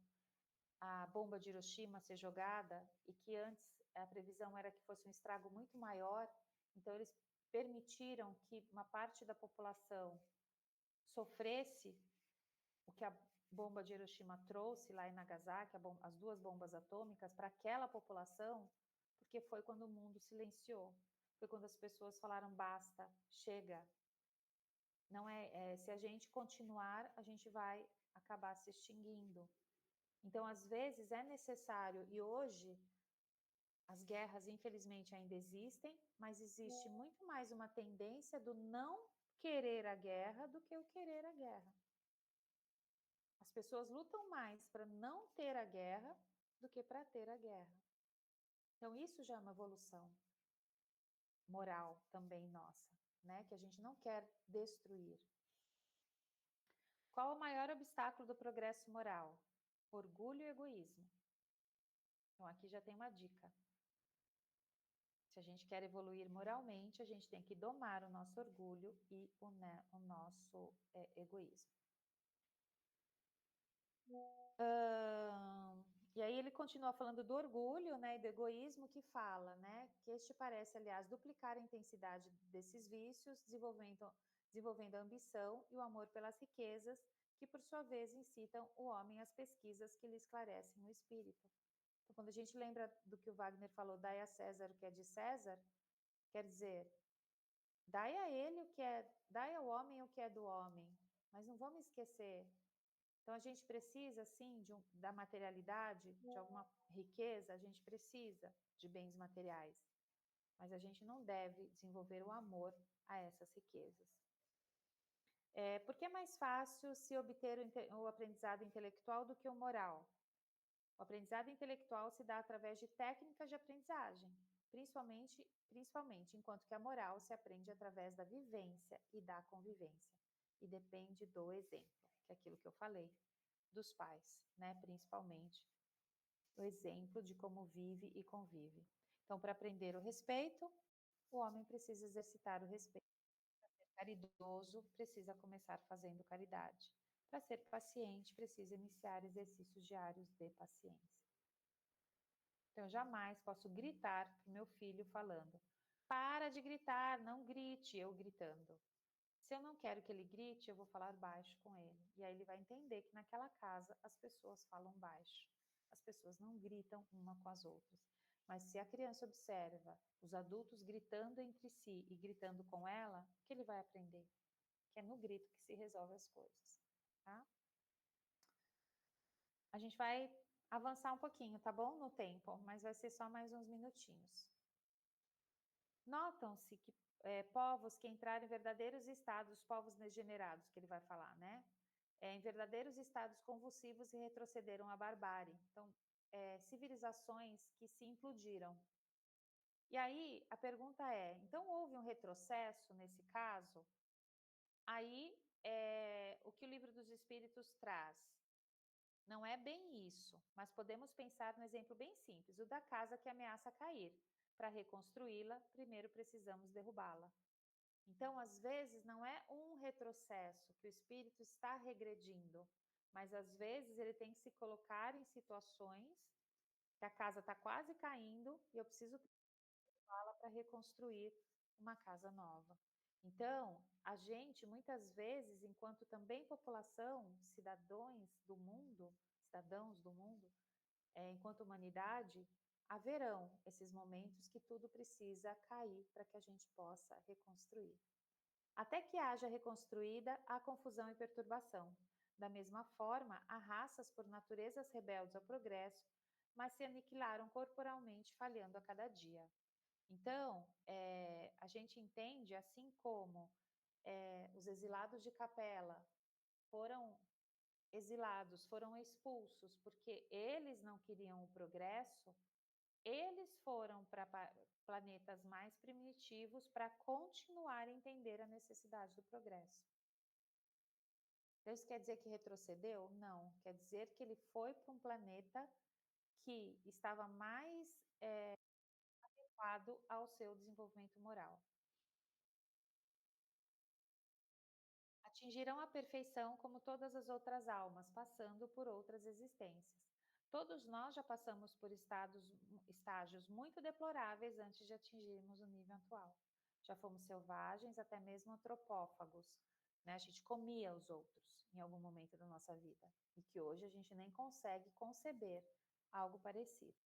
a bomba de Hiroshima ser jogada, e que antes a previsão era que fosse um estrago muito maior, então eles permitiram que uma parte da população sofresse o que a bomba de Hiroshima trouxe lá em Nagasaki, as duas bombas atômicas, para aquela população, porque foi quando o mundo silenciou. Foi quando as pessoas falaram, basta, chega. Não se a gente continuar, a gente vai acabar se extinguindo. Então, às vezes, é necessário, e hoje as guerras, infelizmente, ainda existem, mas existe muito mais uma tendência do não querer a guerra do que o querer a guerra. As pessoas lutam mais para não ter a guerra do que para ter a guerra. Então, isso já é uma evolução moral também nossa, né? Que a gente não quer destruir. Qual o maior obstáculo do progresso moral? Orgulho e egoísmo. Então, aqui já tem uma dica. Se a gente quer evoluir moralmente, a gente tem que domar o nosso orgulho e o nosso egoísmo. E aí ele continua falando do orgulho, né, e do egoísmo, que fala, né, que este parece, aliás, duplicar a intensidade desses vícios, desenvolvendo a ambição e o amor pelas riquezas, que por sua vez incitam o homem às pesquisas que lhe esclarecem o espírito. Então, quando a gente lembra do que o Wagner falou, dai a César o que é de César, quer dizer, dai a ele dai ao homem o que é do homem, mas não vamos esquecer. Então, a gente precisa, sim, da materialidade, de alguma riqueza, a gente precisa de bens materiais. Mas a gente não deve desenvolver o amor a essas riquezas. Porque é mais fácil se obter o aprendizado intelectual do que o moral. O aprendizado intelectual se dá através de técnicas de aprendizagem. principalmente enquanto que a moral se aprende através da vivência e da convivência, e depende do exemplo, que é aquilo que eu falei, dos pais, né? Principalmente o exemplo de como vive e convive. Então, para aprender o respeito, o homem precisa exercitar o respeito. Para ser caridoso, precisa começar fazendo caridade. Para ser paciente, precisa iniciar exercícios diários de paciência. Então, eu jamais posso gritar para o meu filho falando: para de gritar, não grite, eu gritando. Se eu não quero que ele grite, eu vou falar baixo com ele. E aí ele vai entender que naquela casa as pessoas falam baixo. As pessoas não gritam uma com as outras. Mas se a criança observa os adultos gritando entre si e gritando com ela, o que ele vai aprender? Que é no grito que se resolve as coisas, tá? A gente vai avançar um pouquinho, tá bom? No tempo, mas vai ser só mais uns minutinhos. Notam-se que povos que entraram em verdadeiros estados, povos degenerados, que ele vai falar, né? Em verdadeiros estados convulsivos e retrocederam à barbárie. Então, civilizações que se implodiram. E aí, a pergunta é, então houve um retrocesso nesse caso? Aí, o que o Livro dos Espíritos traz? Não é bem isso, mas podemos pensar no exemplo bem simples, o da casa que ameaça cair. Para reconstruí-la, primeiro precisamos derrubá-la. Então, às vezes, não é um retrocesso que o espírito está regredindo, mas às vezes ele tem que se colocar em situações que a casa está quase caindo e eu preciso derrubá-la para reconstruir uma casa nova. Então, a gente, muitas vezes, enquanto também população, cidadãos do mundo, enquanto humanidade, haverão esses momentos que tudo precisa cair para que a gente possa reconstruir. Até que haja reconstruída, há confusão e perturbação. Da mesma forma, há raças por naturezas rebeldes ao progresso, mas se aniquilaram corporalmente, falhando a cada dia. Então, a gente entende, assim como os exilados de Capela foram exilados, foram expulsos, porque eles não queriam o progresso, eles foram para planetas mais primitivos para continuar a entender a necessidade do progresso. Então, isso quer dizer que retrocedeu? Não. Quer dizer que ele foi para um planeta que estava mais adequado ao seu desenvolvimento moral. Atingiram a perfeição como todas as outras almas, passando por outras existências. Todos nós já passamos por estágios muito deploráveis antes de atingirmos o nível atual. Já fomos selvagens, até mesmo antropófagos, né? A gente comia os outros em algum momento da nossa vida e que hoje a gente nem consegue conceber algo parecido.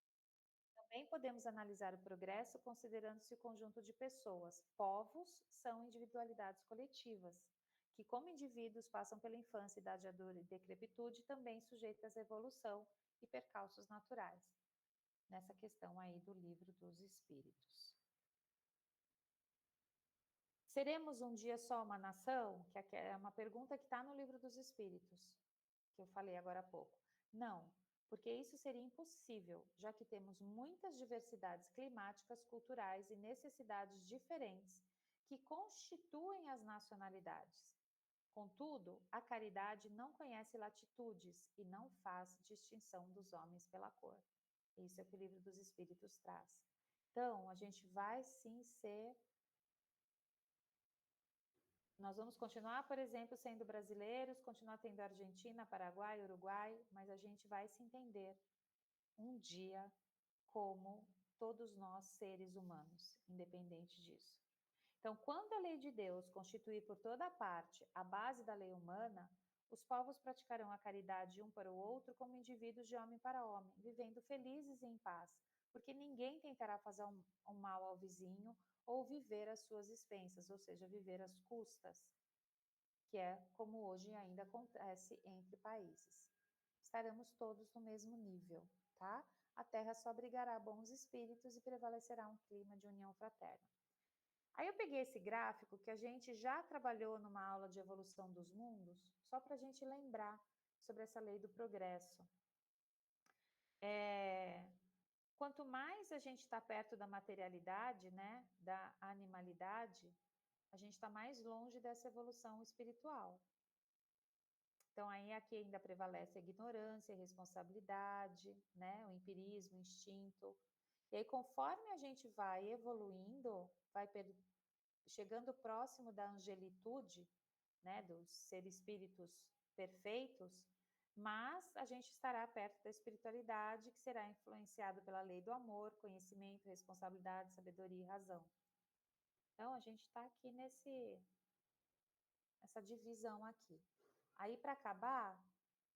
Também podemos analisar o progresso considerando-se o conjunto de pessoas. Povos são individualidades coletivas, que como indivíduos passam pela infância, idade adulta e decrepitude, também sujeitas à evolução e percalços naturais. Nessa questão aí do Livro dos Espíritos. Seremos um dia só uma nação? Que é uma pergunta que está no Livro dos Espíritos, que eu falei agora há pouco. Não, porque isso seria impossível, já que temos muitas diversidades climáticas, culturais e necessidades diferentes que constituem as nacionalidades. Contudo, a caridade não conhece latitudes e não faz distinção dos homens pela cor. Isso é o que o Livro dos Espíritos traz. Então, a gente vai sim ser... Nós vamos continuar, por exemplo, sendo brasileiros, continuar tendo Argentina, Paraguai, Uruguai, mas a gente vai se entender um dia como todos nós seres humanos, independente disso. Então, quando a lei de Deus constituir por toda parte a base da lei humana, os povos praticarão a caridade um para o outro como indivíduos de homem para homem, vivendo felizes e em paz, porque ninguém tentará fazer um mal ao vizinho ou viver às suas expensas, ou seja, viver às custas, que é como hoje ainda acontece entre países. Estaremos todos no mesmo nível, tá? A Terra só abrigará bons espíritos e prevalecerá um clima de união fraterna. Aí eu peguei esse gráfico que a gente já trabalhou numa aula de evolução dos mundos, só para a gente lembrar sobre essa lei do progresso. quanto mais a gente está perto da materialidade, né, da animalidade, a gente está mais longe dessa evolução espiritual. Então, aí aqui ainda prevalece a ignorância, a irresponsabilidade, né, o empirismo, o instinto. E aí, conforme a gente vai evoluindo, vai chegando próximo da angelitude, né, dos seres espíritos perfeitos, mas a gente estará perto da espiritualidade, que será influenciado pela lei do amor, conhecimento, responsabilidade, sabedoria e razão. Então, a gente está aqui nessa divisão aqui. Aí, para acabar,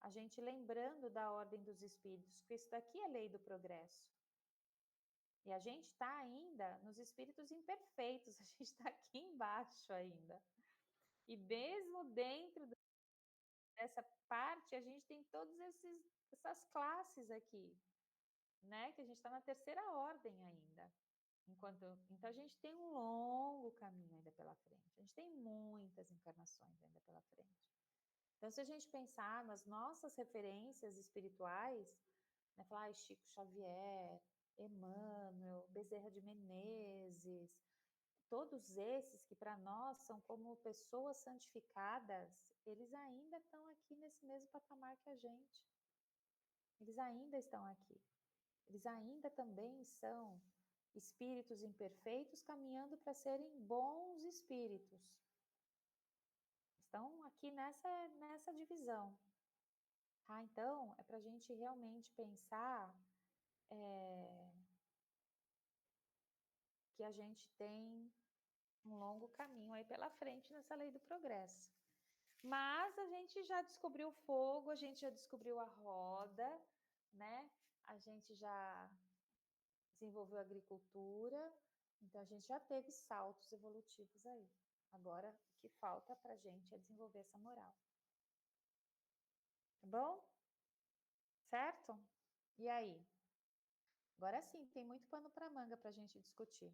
a gente lembrando da ordem dos espíritos, que isso daqui é lei do progresso. E a gente está ainda nos espíritos imperfeitos, a gente está aqui embaixo ainda. E mesmo dentro dessa parte, a gente tem todas essas classes aqui, né? Que a gente está na terceira ordem ainda. Então, a gente tem um longo caminho ainda pela frente. A gente tem muitas encarnações ainda pela frente. Então, se a gente pensar nas nossas referências espirituais, né, falar Chico Xavier, Emmanuel, Bezerra de Menezes, todos esses que para nós são como pessoas santificadas, eles ainda estão aqui nesse mesmo patamar que a gente. Eles ainda estão aqui. Eles ainda também são espíritos imperfeitos caminhando para serem bons espíritos. Estão aqui nessa divisão. Tá? Então, é para a gente realmente pensar que a gente tem um longo caminho aí pela frente nessa lei do progresso. Mas a gente já descobriu o fogo, a gente já descobriu a roda, né? A gente já desenvolveu a agricultura, então a gente já teve saltos evolutivos aí. Agora, o que falta para a gente é desenvolver essa moral. Tá bom? Certo? E aí? Agora sim, tem muito pano para manga para a gente discutir.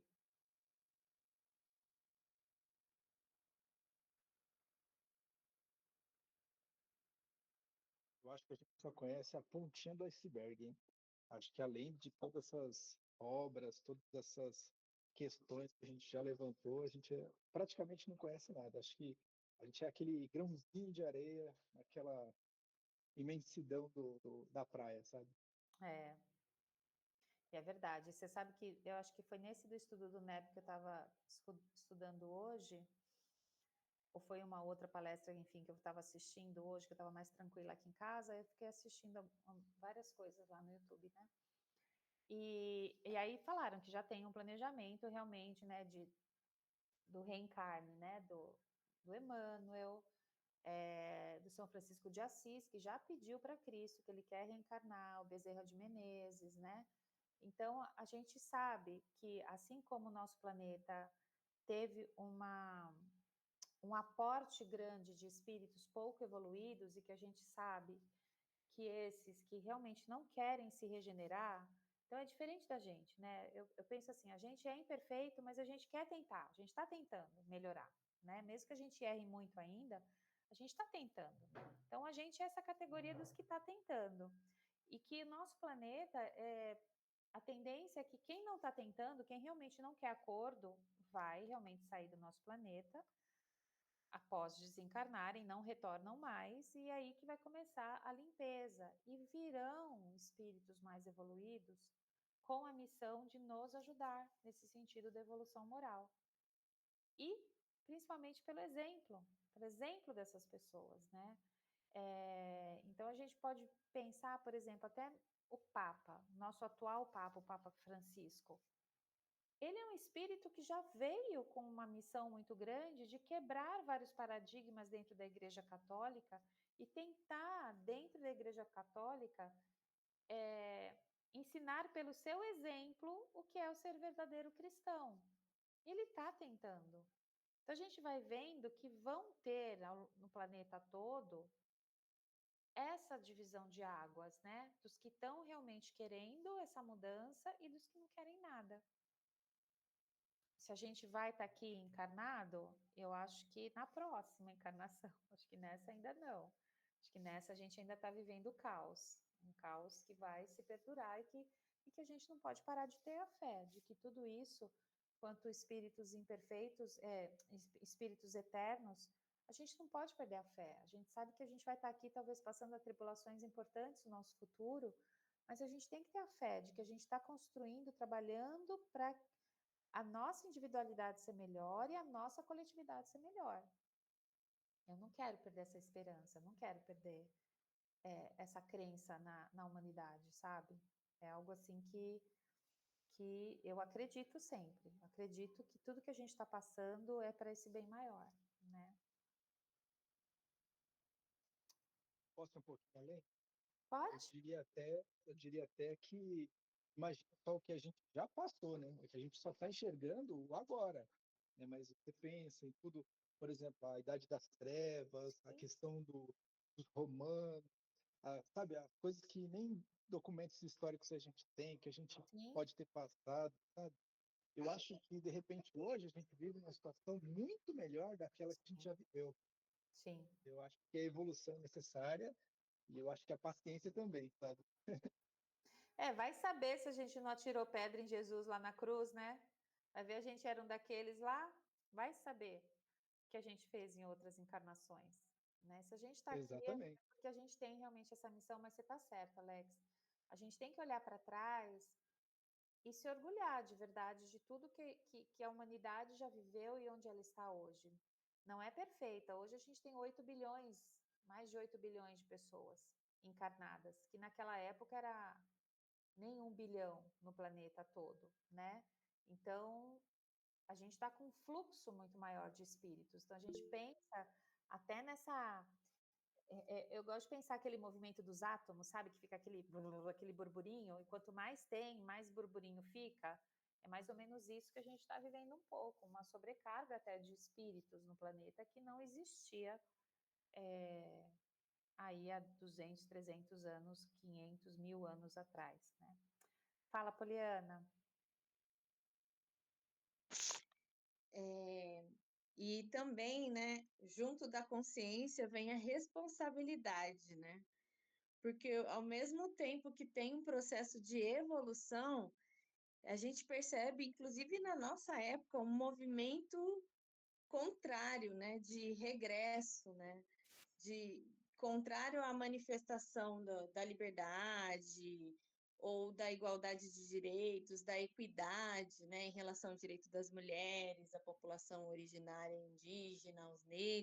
Eu acho que a gente só conhece a pontinha do iceberg, hein? Acho que além de todas essas obras, todas essas questões que a gente já levantou, a gente praticamente não conhece nada. Acho que a gente é aquele grãozinho de areia, aquela imensidão da praia, sabe? É verdade. Você sabe que eu acho que foi nesse do estudo do NEP que eu estava estudando hoje, ou foi uma outra palestra, enfim, que eu estava assistindo hoje, que eu estava mais tranquila aqui em casa, eu fiquei assistindo várias coisas lá no YouTube, né? E aí falaram que já tem um planejamento realmente, né, do reencarne, né, do Emmanuel, do São Francisco de Assis, que já pediu para Cristo que ele quer reencarnar, o Bezerra de Menezes, né? Então, a gente sabe que, assim como o nosso planeta teve um aporte grande de espíritos pouco evoluídos e que a gente sabe que esses que realmente não querem se regenerar, então é diferente da gente, né? Eu penso assim, a gente é imperfeito, mas a gente quer tentar, a gente está tentando melhorar, né? Mesmo que a gente erre muito ainda, a gente está tentando. Então, a gente é essa categoria dos que está tentando. E que o nosso planeta, a tendência é que quem não está tentando, quem realmente não quer acordo, vai realmente sair do nosso planeta, após desencarnarem, não retornam mais, e aí que vai começar a limpeza. E virão espíritos mais evoluídos com a missão de nos ajudar nesse sentido da evolução moral. E principalmente pelo exemplo dessas pessoas, né? Então a gente pode pensar, por exemplo, até o Papa, nosso atual Papa, o Papa Francisco. Ele é um espírito que já veio com uma missão muito grande de quebrar vários paradigmas dentro da Igreja Católica e tentar, dentro da Igreja Católica, ensinar pelo seu exemplo o que é o ser verdadeiro cristão. Ele está tentando. Então, a gente vai vendo que vão ter no planeta todo essa divisão de águas, né? Dos que estão realmente querendo essa mudança e dos que não querem nada. Se a gente vai estar aqui encarnado, eu acho que na próxima encarnação, acho que nessa ainda não. Acho que nessa a gente ainda está vivendo o caos, um caos que vai se perdurar e que e que a gente não pode parar de ter a fé de que tudo isso, quanto espíritos imperfeitos, espíritos eternos, a gente não pode perder a fé. A gente sabe que a gente vai estar aqui talvez passando atribulações importantes no nosso futuro, mas a gente tem que ter a fé de que a gente está construindo, trabalhando para a nossa individualidade ser melhor e a nossa coletividade ser melhor. Eu não quero perder essa esperança, eu não quero perder essa crença na humanidade, sabe? É algo assim que eu acredito sempre. Acredito que tudo que a gente está passando é para esse bem maior, né? Posso ir um pouquinho além? Eu Pode? diria até que imagina só o que a gente já passou, né? É que a gente só está enxergando o agora, né? Mas você pensa em tudo, por exemplo, a Idade das Trevas, a Sim. questão dos romanos, sabe, as coisas que nem documentos históricos a gente tem, que a gente Sim. pode ter passado, sabe? Eu acho que, de repente, hoje a gente vive uma situação muito melhor daquela que a gente já viveu. Sim. Eu acho que a evolução é necessária e eu acho que a paciência também, sabe? Vai saber se a gente não atirou pedra em Jesus lá na cruz, né? Vai ver, a gente era um daqueles lá, vai saber o que a gente fez em outras encarnações, né? Se a gente está aqui é Exatamente. porque a gente tem realmente essa missão, mas você está certo, Alex. A gente tem que olhar para trás e se orgulhar de verdade de tudo que a humanidade já viveu e onde ela está hoje. Não é perfeita. Hoje a gente tem 8 bilhões, mais de 8 bilhões de pessoas encarnadas, que naquela época era nem 1 bilhão no planeta todo, né? Então, a gente está com um fluxo muito maior de espíritos. Então, a gente pensa até nessa... eu gosto de pensar aquele movimento dos átomos, sabe? Que fica aquele burburinho, e quanto mais tem, mais burburinho fica. É mais ou menos isso que a gente está vivendo um pouco, uma sobrecarga até de espíritos no planeta que não existia aí há 200, 300 anos, 500, 1000 anos atrás, né? Fala, Poliana. E também, né, junto da consciência vem a responsabilidade, né? Porque ao mesmo tempo que tem um processo de evolução, a gente percebe, inclusive na nossa época, um movimento contrário, né, de regresso, né, de contrário à manifestação da liberdade ou da igualdade de direitos, da equidade, né, em relação ao direito das mulheres, à população originária indígena, aos negros.